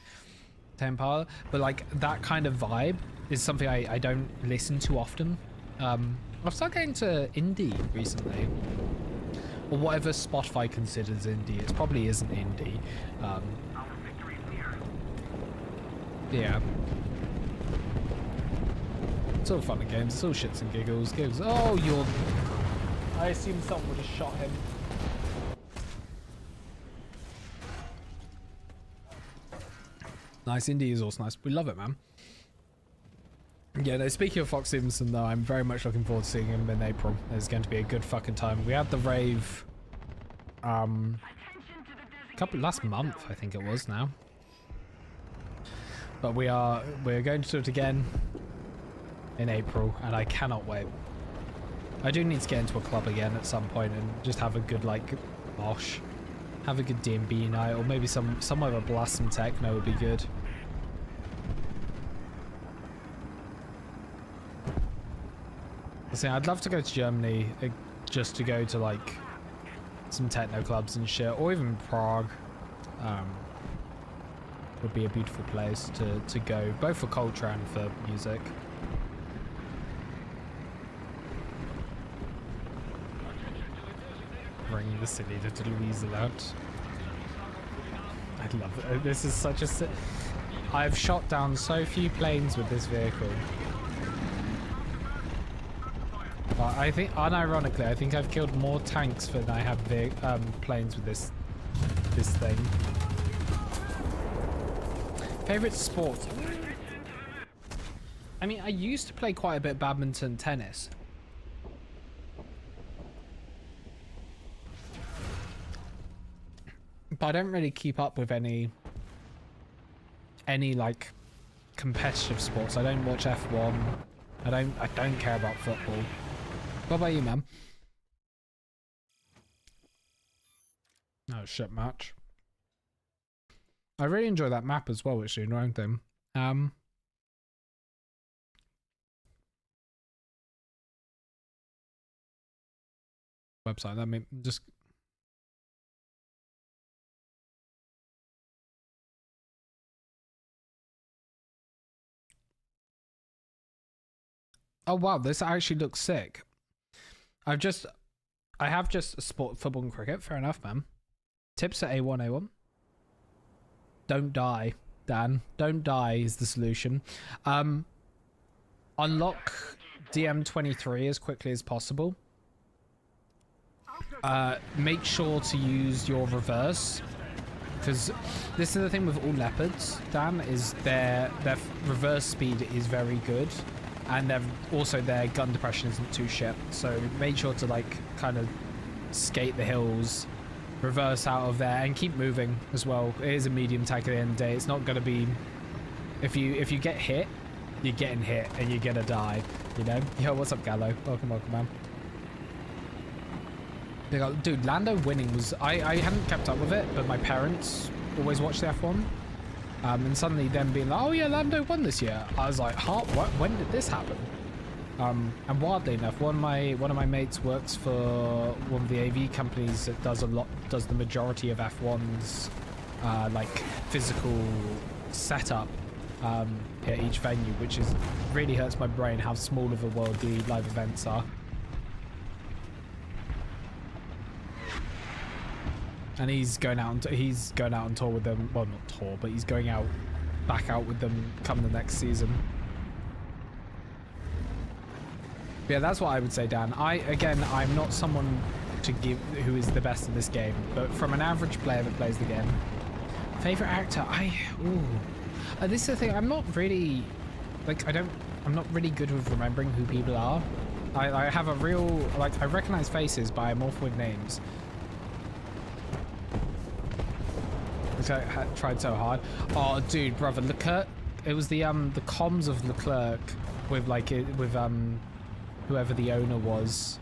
Tame Impala, but like that kind of vibe is something I don't listen to often. I've started getting to indie recently, or whatever Spotify considers indie. It probably isn't indie. Yeah. It's all fun and games. It's all shits and giggles. Oh, you're. I assume someone would have shot him. Nice, indie is also nice. We love it, man. Yeah, no, speaking of Fox Stevenson, though, I'm very much looking forward to seeing him in April. It's going to be a good fucking time. We had the rave last month, I think it was now. But we're going to do it again in April, and I cannot wait. I do need to get into a club again at some point and just have a good like mosh. Have a good D&B night, or maybe somewhere where blast some techno would be good. I'd love to go to Germany just to go to like some techno clubs and shit, or even Prague. Would be a beautiful place to go, both for culture and for music. Bringing the silly little weasel out. I love it. This is such a. I've shot down so few planes with this vehicle. But I think, unironically, I think I've killed more tanks than I have planes with this thing. Favorite sport? I mean, I used to play quite a bit of badminton, tennis. But I don't really keep up with any like competitive sports. I don't watch F1. I don't care about football. What about you, man? Oh shit, match. I really enjoy that map as well, actually, in round them. Website, let me just. Oh wow, this actually looks sick. I have just sport, football and cricket. Fair enough, man. Tips at A1. Don't die, Dan. Don't die is the solution. Unlock DM23 as quickly as possible. Make sure to use your reverse, because this is the thing with all leopards, Dan, is their reverse speed is very good. And also their gun depression isn't too shit, so make sure to like kind of skate the hills, reverse out of there, and keep moving as well. It is a medium tank at the end of the day. It's not gonna be, if you get hit, you're getting hit and you're gonna die, you know. Yo, what's up, Gallo? Welcome, man. Dude, Lando winning was, I hadn't kept up with it, but my parents always watched the F1. And suddenly them being like, oh yeah, Lando won this year. I was like, huh, what? When did this happen? And wildly enough, one of my mates works for one of the AV companies that does the majority of F1's like physical setup at each venue, which is really hurts my brain how small of a world the live events are. And he's going out on tour with them. Well, not tour, but he's going back out with them come the next season. Yeah, that's what I would say, Dan. I'm not someone to give who is the best in this game, but from an average player that plays the game, favorite actor, this is the thing. I'm not really, like, I'm not really good with remembering who people are. I have a real, like, I recognize faces, but I'm awful with names. Which I tried so hard. Oh, dude, brother, Leclerc. It was the comms of Leclerc with whoever the owner was.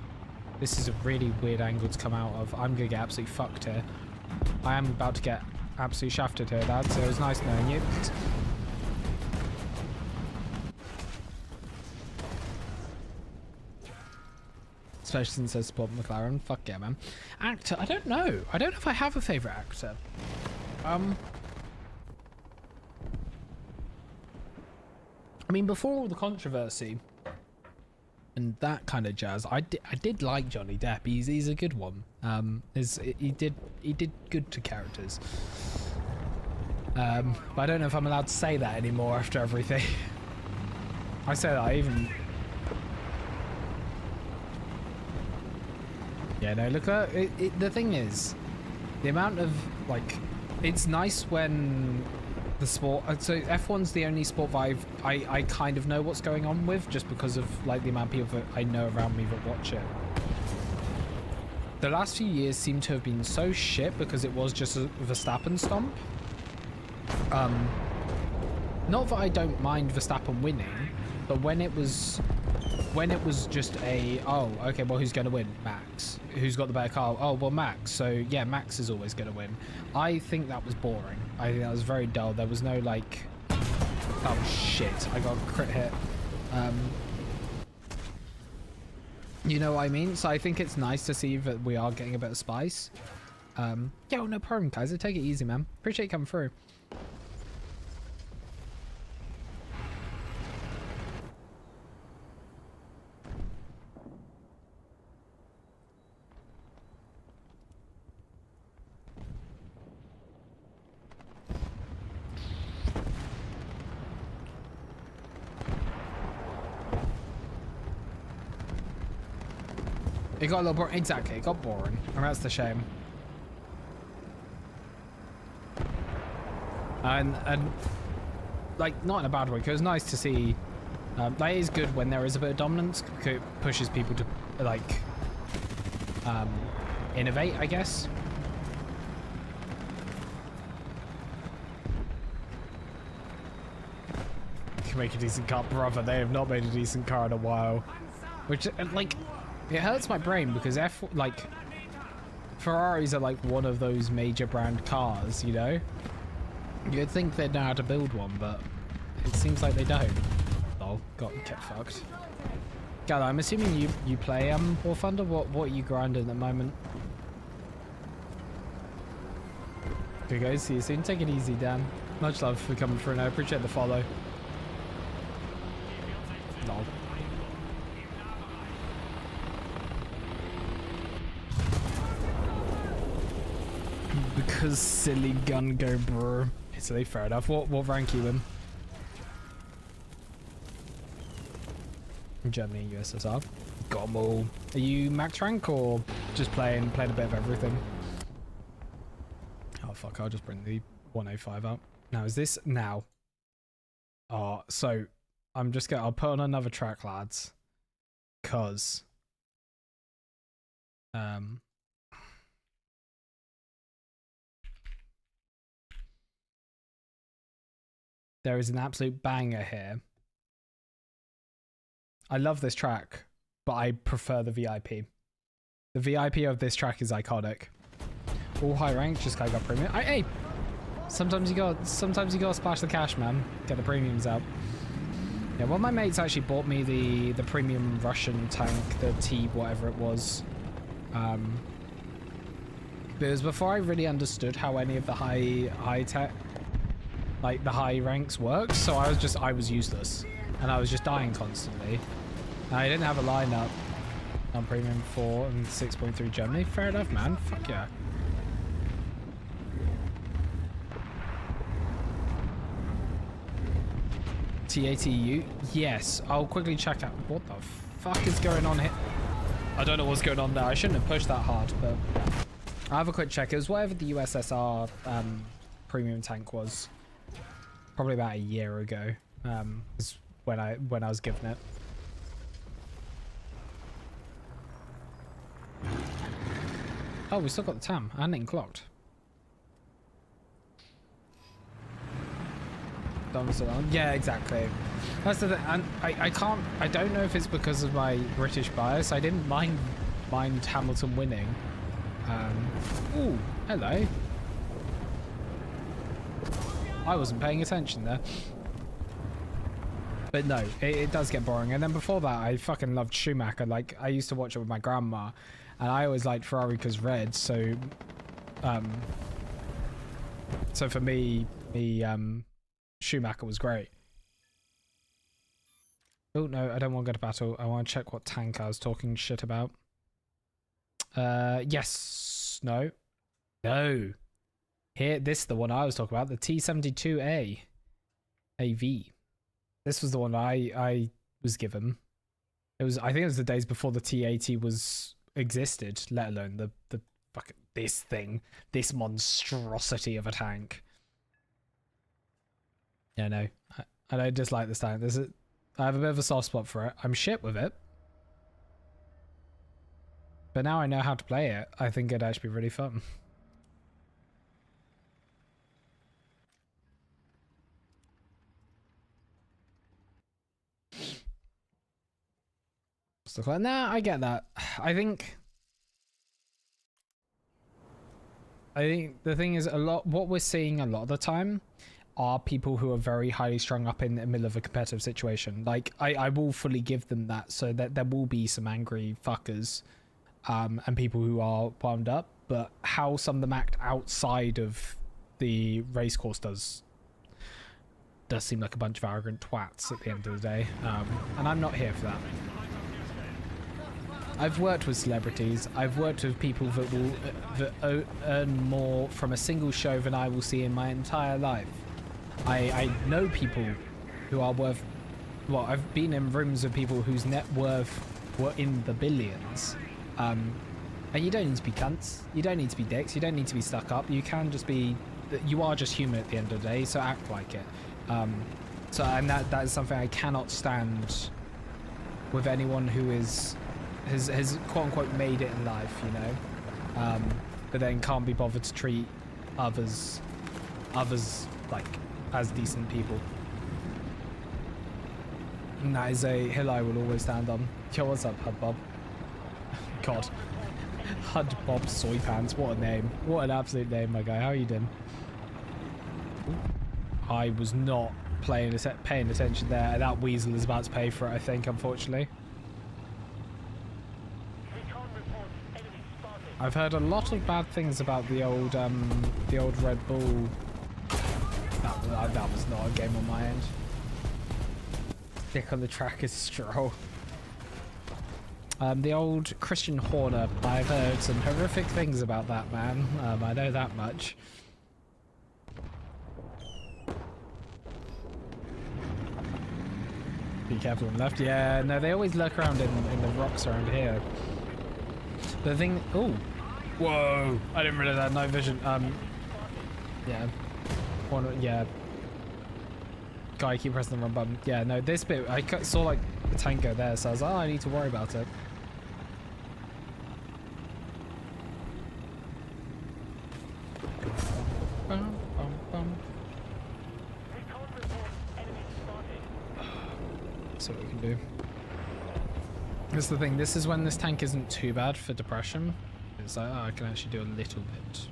This is a really weird angle to come out of. I'm gonna get absolutely fucked here. I am about to get absolutely shafted here, Dad. So it was nice knowing you. Especially since I support McLaren. Fuck yeah, man. Actor, I don't know. I don't know if I have a favorite actor. I mean, before all the controversy and that kind of jazz, I did like Johnny Depp. He's a good one. He did good to characters. But I don't know if I'm allowed to say that anymore after everything. I say that even. Yeah, no, look, the thing is, the amount of, like, it's nice when the sport, so F1's the only sport that I kind of know what's going on with, just because of, like, the amount of people that I know around me that watch it. The last few years seem to have been so shit because it was just a Verstappen stomp. Not that I don't mind Verstappen winning, but when it was just oh, okay, well, who's going to win? Max. Who's got the better car? Oh, well, Max. So, yeah, Max is always going to win. I think that was boring. I think that was very dull. There was no, like... Oh, shit. I got a crit hit. You know what I mean? So I think it's nice to see that we are getting a bit of spice. Yeah, well, no problem, Kaiser. Take it easy, man. Appreciate you coming through. It got a little boring. Exactly, it got boring. And that's the shame. And like, not in a bad way, because it's nice to see. That is good when there is a bit of dominance, because it pushes people to, like, innovate, I guess. Can make a decent car, brother. They have not made a decent car in a while. Which, like... It hurts my brain because Ferraris are like one of those major brand cars, you know? You'd think they'd know how to build one, but it seems like they don't. Oh, get fucked. Gal, I'm assuming you play War Thunder. What are you grinding at the moment? Good guys, see you soon. Take it easy, Dan. Much love for coming through, and I appreciate the follow. Lol. Because silly gun go bro. Silly, fair enough. What rank you in? Germany, USSR. Got 'em all. Are you max rank or just playing a bit of everything? Oh fuck, I'll just bring the 105 out. Now is this now? Oh, so I'll put on another track, lads. Cause there is an absolute banger here. I love this track, but I prefer the VIP. The VIP of this track is iconic. All high rank, just got premium. Hey, sometimes you gotta splash the cash, man. Get the premiums out. Yeah, one of my mates actually bought me the premium Russian tank, the T whatever it was. But it was before I really understood how any of the high tech, like the high ranks, works. So I was useless, and I was just dying constantly. I didn't have a lineup on premium 4 and 6.3 Germany. Fair enough, man. Fuck yeah. TATU? Yes. I'll quickly check out. What the fuck is going on here? I don't know what's going on there. I shouldn't have pushed that hard, but I'll have a quick check. It was whatever the USSR premium tank was. Probably about a year ago. Is when I was given it. Oh, we still got the TAM. I hadn't even clocked. Yeah, exactly. That's the thing. And I don't know if it's because of my British bias. I didn't mind Hamilton winning. Ooh, hello. I wasn't paying attention there. But no, it does get boring. And then before that, I fucking loved Schumacher. Like, I used to watch it with my grandma. And I always liked Ferrari because red. So for me, Schumacher was great. Oh no, I don't want to go to battle. I want to check what tank I was talking shit about. Yes. No. No. Here, this is the one I was talking about. The T-72A AV. This was the one I was given. It was, I think it was the days before the T-80 was existed, let alone the fucking this thing, this monstrosity of a tank. Yeah, no, I don't dislike this tank. I have a bit of a soft spot for it. I'm shit with it, but now I know how to play it. I think it'd actually be really fun. Stuff like that. I get that. I think the thing is, what we're seeing a lot of the time are people who are very highly strung up in the middle of a competitive situation. Like, I will fully give them that, so that there will be some angry fuckers and people who are wound up, but how some of them act outside of the race course does seem like a bunch of arrogant twats at the end of the day, and I'm not here for that. I've worked with celebrities. I've worked with people that earn more from a single show than I will see in my entire life. I know people who are worth... Well, I've been in rooms with people whose net worth were in the billions. And you don't need to be cunts. You don't need to be dicks. You don't need to be stuck up. You can just be... You are just human at the end of the day, so act like it. And that is something I cannot stand with anyone who has quote unquote made it in life, you know, but then can't be bothered to treat others like as decent people. And that is a hill I will always stand on. Yo, what's up, Hud Bob? God, Hud Bob Soy Pants, what a name, what an absolute name, my guy. How are you doing? I was not paying attention there. That weasel is about to pay for it, I think, unfortunately. I've heard a lot of bad things about the old Red Bull. That was not a game on my end. Dick on the track is Stroll. The old Christian Horner. I've heard some horrific things about that man. I know that much. Be careful on the left. Yeah, no, they always lurk around in the rocks around here. The thing... Oh! Whoa! I didn't realize that night vision. Yeah. Yeah. Guy, keep pressing the run button. Yeah, no, this bit, I saw like the tank go there, so I was like, oh, I need to worry about it. Bum, bum, bum. See what we can do. That's the thing, this is when this tank isn't too bad for depression. It's like, oh, I can actually do a little bit.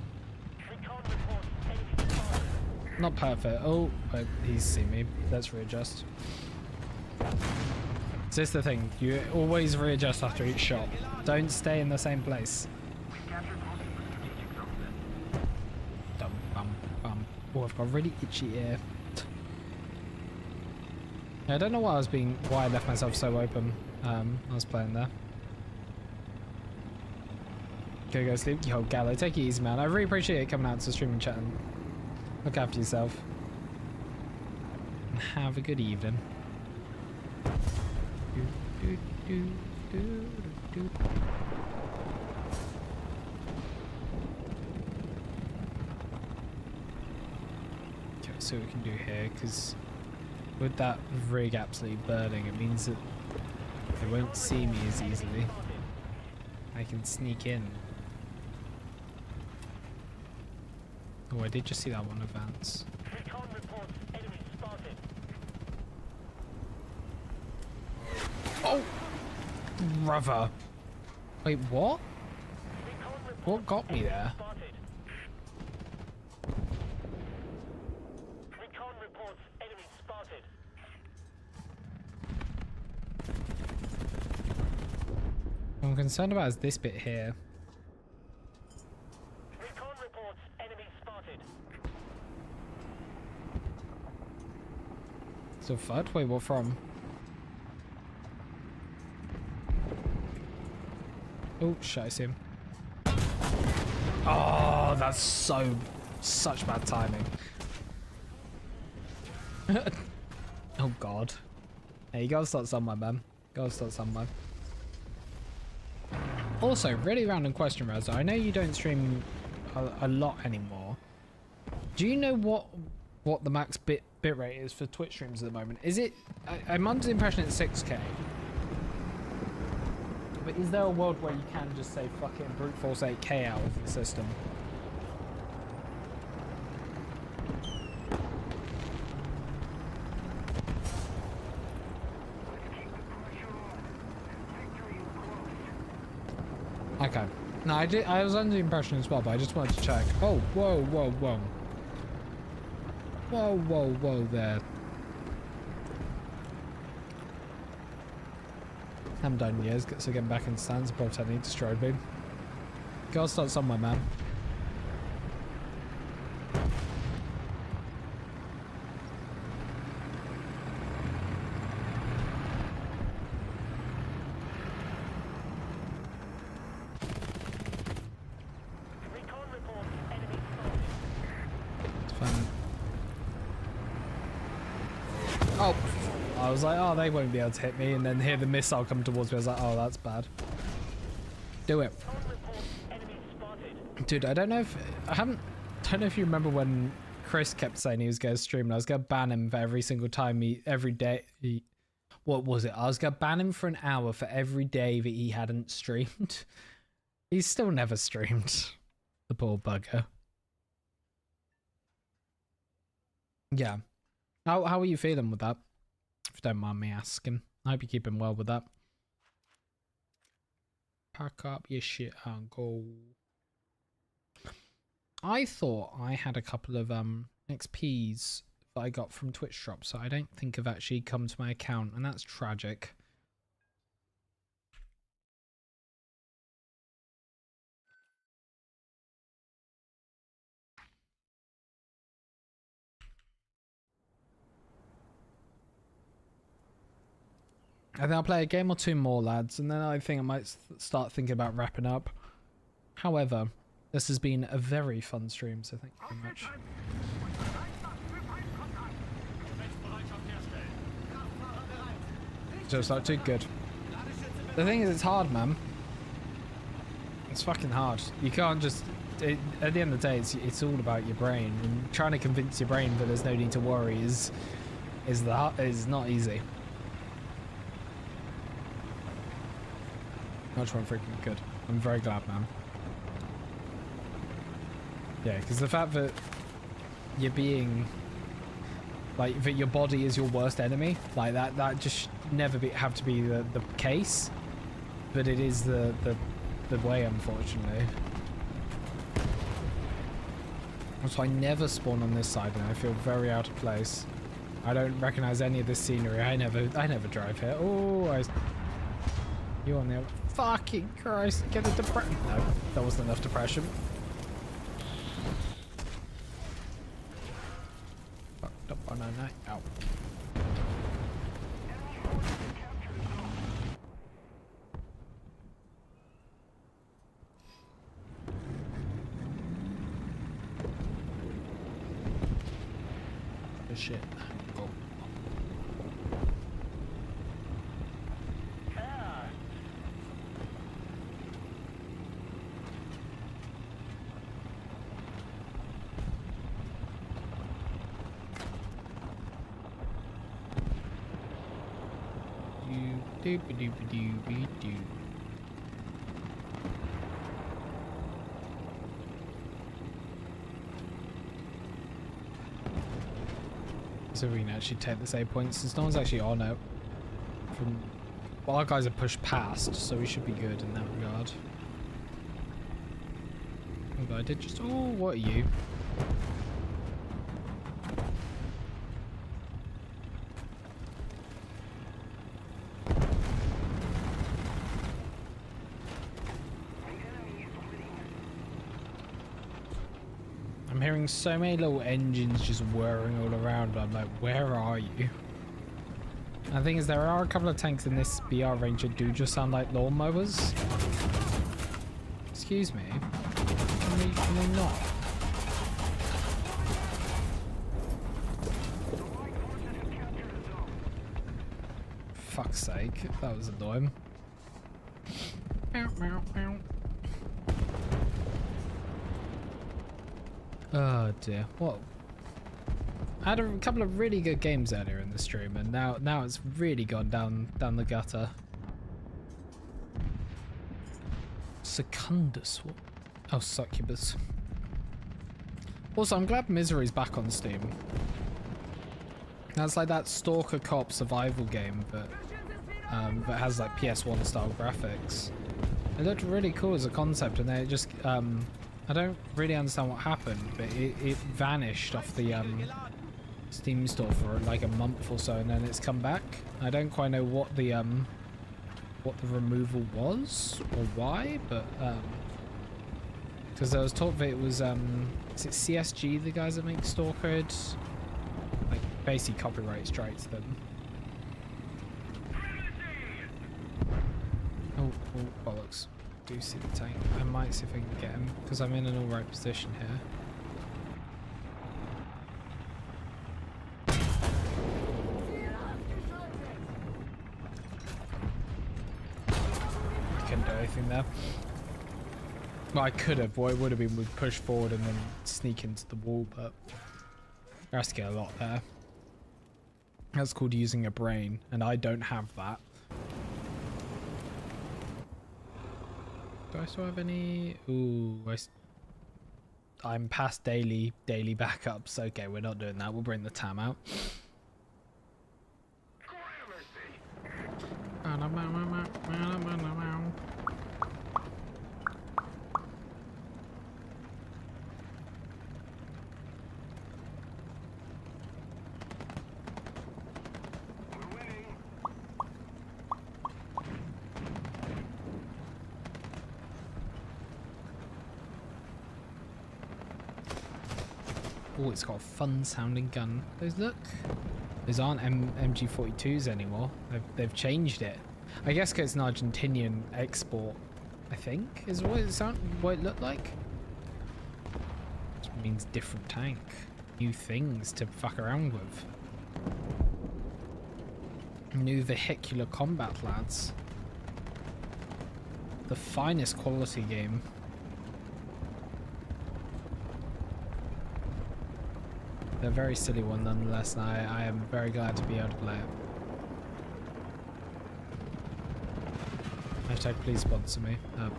Not perfect. Oh, but he's seen me. Let's readjust. So it's the thing, you always readjust after each shot. Don't stay in the same place. Dum, bum, bum. Oh, I've got a really itchy ear. I don't know why I left myself so open. I was playing there. Go sleep. Yo, Gallo, take it easy, man. I really appreciate it coming out to stream and chatting. Look after yourself. And have a good evening. Do, do, do, do, do. Okay, so we can do here, because with that rig absolutely burning, it means that they won't see me as easily. I can sneak in. Oh, I did just see that one advance. Recon reports enemy spotted. Oh! Brother. Wait, what? What got me there? Recon reports enemy spotted. What I'm concerned about is this bit here. Recon reports enemy spotted. So FUD? Wait, what from? Oh, shit, I see him. Oh, that's such bad timing. Oh god. Hey, you gotta start somewhere, man. Gotta start somewhere. Also, really random question, Razo. I know you don't stream a lot anymore. Do you know what the max bitrate is for Twitch streams at the moment? Is it... I'm under the impression it's 6K. But is there a world where you can just say fucking brute force 8K out of the system? Okay. No, I was under the impression as well, but I just wanted to check. Oh, whoa, whoa, whoa. Whoa, whoa, whoa there. Haven't done in years, so getting back in stands, pro technique, destroyed me. Gotta start somewhere, man. It's fine. Oh! I was like, oh, they won't be able to hit me, and then hear the missile come towards me. I was like, oh, that's bad. Do it. Dude, I don't know if... don't know if you remember when Chris kept saying he was going to stream, and I was going to ban him for every single time every day... what was it? I was going to ban him for an hour for every day that he hadn't streamed. He's still never streamed. The poor bugger. Yeah. How are you feeling with that? If you don't mind me asking. I hope you're keeping well with that. Pack up your shit and go. I thought I had a couple of XPs that I got from Twitch drops, so I don't think have actually come to my account, and that's tragic. I think I'll play a game or two more, lads, and then I think I might start thinking about wrapping up. However, this has been a very fun stream, so thank you very much. So it's not too good. The thing is, it's hard, man. It's fucking hard. You can't just... at the end of the day, it's all about your brain, and trying to convince your brain that there's no need to worry is not easy. Much more freaking good. I'm very glad, man. Yeah, because the fact that you're being... like, that your body is your worst enemy, like that just never have to be the case. But it is the way, unfortunately. So I never spawn on this side, and I feel very out of place. I don't recognize any of this scenery. I never drive here. Oh, you on the... Fucking Christ, get a depression. No, that wasn't enough depression. Fucked up on a night out. Shit. Oh. So we can actually take the save points since no one's actually on it. Well, our guys are pushed past, so we should be good in that regard. Oh, I did just. Oh, what are you? I'm hearing so many little engines just whirring all around. I'm like, where are you? The thing is, there are a couple of tanks in this BR range that do just sound like lawnmowers. Excuse me. Can they not? Fuck's sake, that was annoying. Oh dear. What? I had a couple of really good games earlier in the stream, and now it's really gone down the gutter. Secundus. What? Oh, Succubus. Also, I'm glad Misery's back on Steam. That's like that Stalker Cop survival game, but has like PS1 style graphics. It looked really cool as a concept, and then it just I don't really understand what happened, but it vanished off the Steam store for like a month or so, and then it's come back. I don't quite know what the removal was or why, but because there was talk that it was is it CSG, the guys that make Stalker, like basically copyright strikes them. Oh bollocks. I do see the tank. I might see if I can get him because I'm in an alright position here. Couldn't do anything there. Well, I could have. What it would have been would push forward and then sneak into the wall, but there has to get a lot there. That's called using a brain, and I don't have that. Do I still have any? Ooh, I'm past daily backups. Okay, we're not doing that. We'll bring the TAM out. Oh, it's got a fun sounding gun. Those aren't MG42s anymore. They've changed it. I guess because it's an Argentinian export, I think, is what it looked like. Which means different tank. New things to fuck around with. New vehicular combat, lads. The finest quality game. A very silly one nonetheless, and I am very glad to be able to play it. Hashtag please sponsor me. No.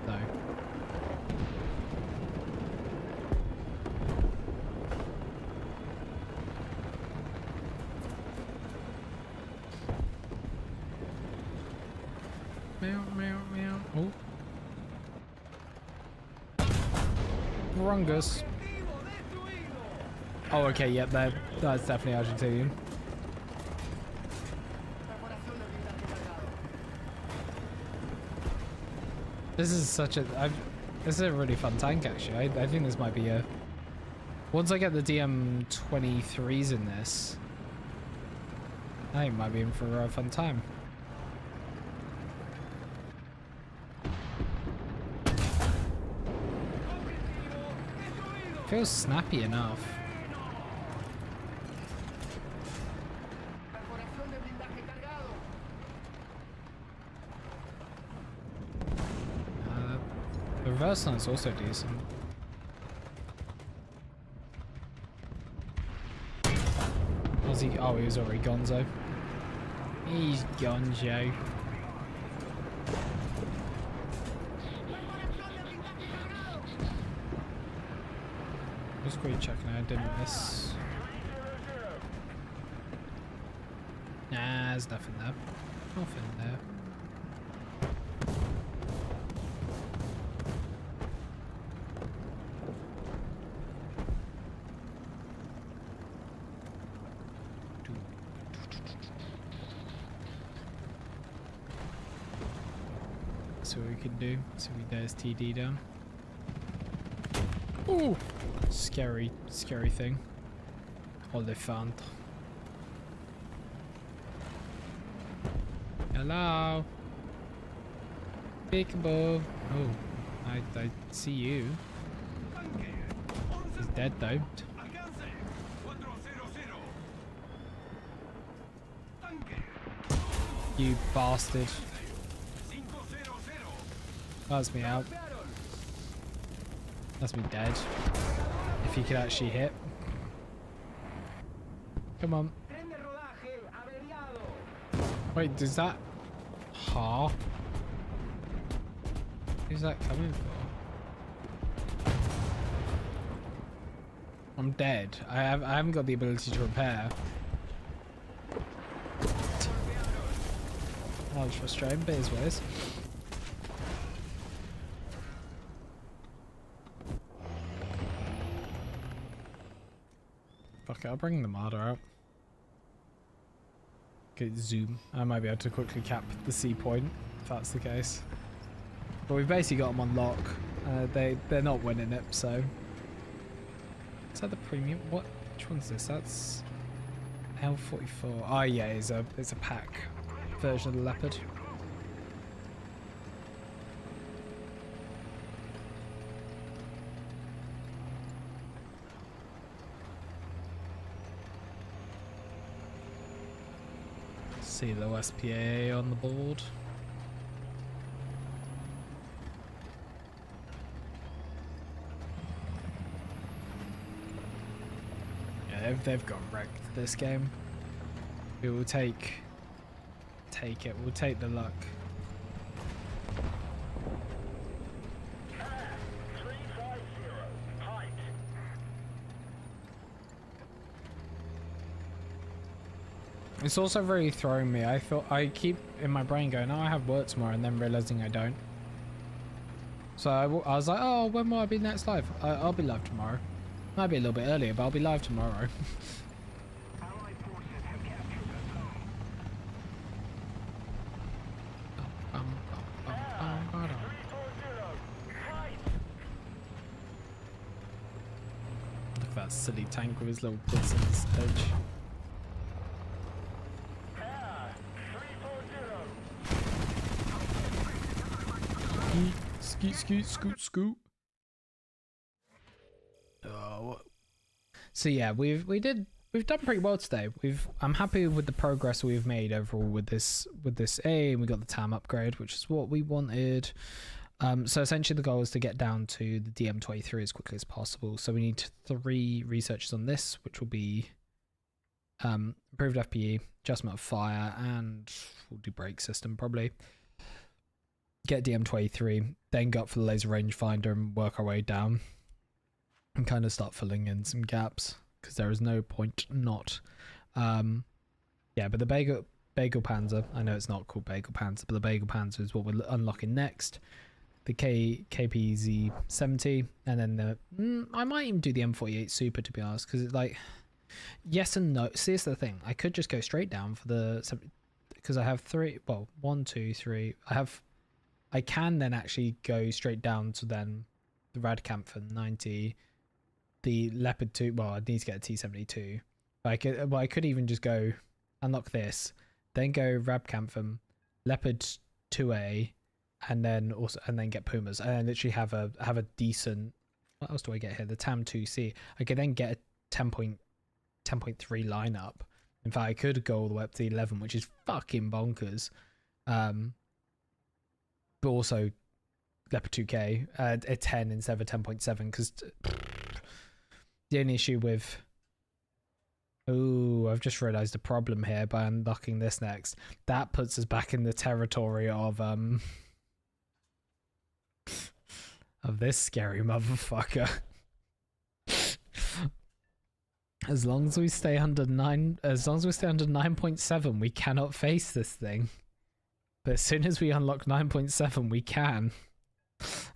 Meow, meow, meow. Oh. Rungus. Oh, okay, yep, that's definitely Argentinian. This is such a... this is a really fun tank, actually. I think this might be a... Once I get the DM23s in this, I think it might be in for a fun time. Feels snappy enough. The reverse line is also decent. Was he? Oh, he was already gonzo. He's gone, Joe. Just quick checking I didn't miss. Nah, there's nothing there. Nothing there. See what we can do. See if we dares TD down. Ooh! Scary, scary thing. Olifant. Hello? Peekaboo. Oh, I see you. He's dead though. You bastard. That's me out. That's me dead. If he could actually hit. Come on. Wait, does that... Ha? Who's that coming for? I'm dead. I haven't got the ability to repair. Oh, it's frustrating, but it's what it is. Fuck it, I'll bring the Marder out. Okay, zoom. I might be able to quickly cap the C point, if that's the case. But we've basically got them on lock. They're not winning it, so... Is that the premium? What? Which one's this? That's... L44. Oh yeah, it's a pack version of the Leopard. See the SPA on the board. Yeah, they've got wrecked this game. We will take it. We'll take the luck. It's also really throwing me. I keep in my brain going, oh, I have work tomorrow, and then realizing I don't. So I was like, oh, when will I be next live? I'll be live tomorrow. Might be a little bit earlier, but I'll be live tomorrow. Look at that silly tank with his little bits on his edge. Scoot. Oh. So yeah, we've done pretty well today. I'm happy with the progress we've made overall with this A, and we got the TAM upgrade, which is what we wanted. So essentially the goal is to get down to the DM23 as quickly as possible. So we need 3 researchers on this, which will be improved FPE, adjustment of fire, and we'll do brake system probably. Get DM23, then go up for the laser rangefinder and work our way down and kind of start filling in some gaps, because there is no point not. Yeah, but the Bagel Panzer, I know it's not called Bagel Panzer, but the Bagel Panzer is what we're unlocking next. The KPZ-70, and then the I might even do the M48 Super, to be honest, because it's like yes and no. See, it's the thing. I could just go straight down for the, because I have 3. Well, 1, 2, 3. I can then actually go straight down to then the Radkampfer 90, the Leopard 2. Well, I need to get a T72. But I could even just go unlock this, then go Radkampfer, Leopard 2A, and then get Pumas, and then literally have a decent. What else do I get here? The TAM 2C. I could then get a 10.3 lineup. In fact, I could go all the way up to the 11, which is fucking bonkers. But also Leopard 2K a 10 instead of a 10.7, because the only issue with Ooh, I've just realised a problem here by unlocking this next. That puts us back in the territory of this scary motherfucker. As long as we stay under 9.7, we cannot face this thing. But as soon as we unlock 9.7, we can.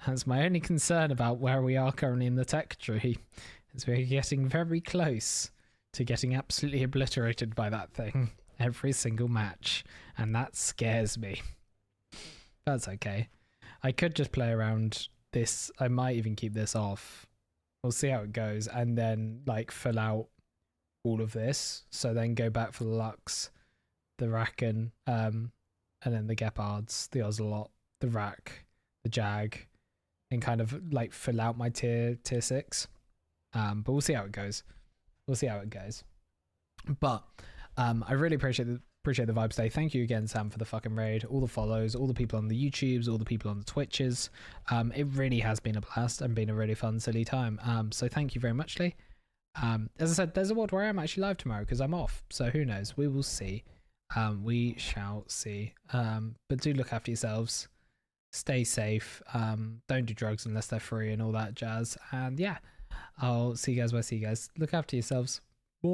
That's my only concern about where we are currently in the tech tree, is we're getting very close to getting absolutely obliterated by that thing every single match, and that scares me. That's okay. I could just play around this. I might even keep this off. We'll see how it goes, and then like fill out all of this, so then go back for the Lux, the Racken, and then the Gepards, the Ocelot, the Rack, the Jag, and kind of like fill out my tier 6. But we'll see how it goes. We'll see how it goes. But I really appreciate the vibe today. Thank you again, Sam, for the fucking raid, all the follows, all the people on the YouTubes, all the people on the Twitches. It really has been a blast and been a really fun, silly time. So thank you very much, Lee. As I said, there's a world where I'm actually live tomorrow because I'm off. So who knows? We will see. We shall see. But do look after yourselves. Stay safe. Don't do drugs unless they're free and all that jazz. And yeah, I'll see you guys when I see you guys. Look after yourselves. Bye.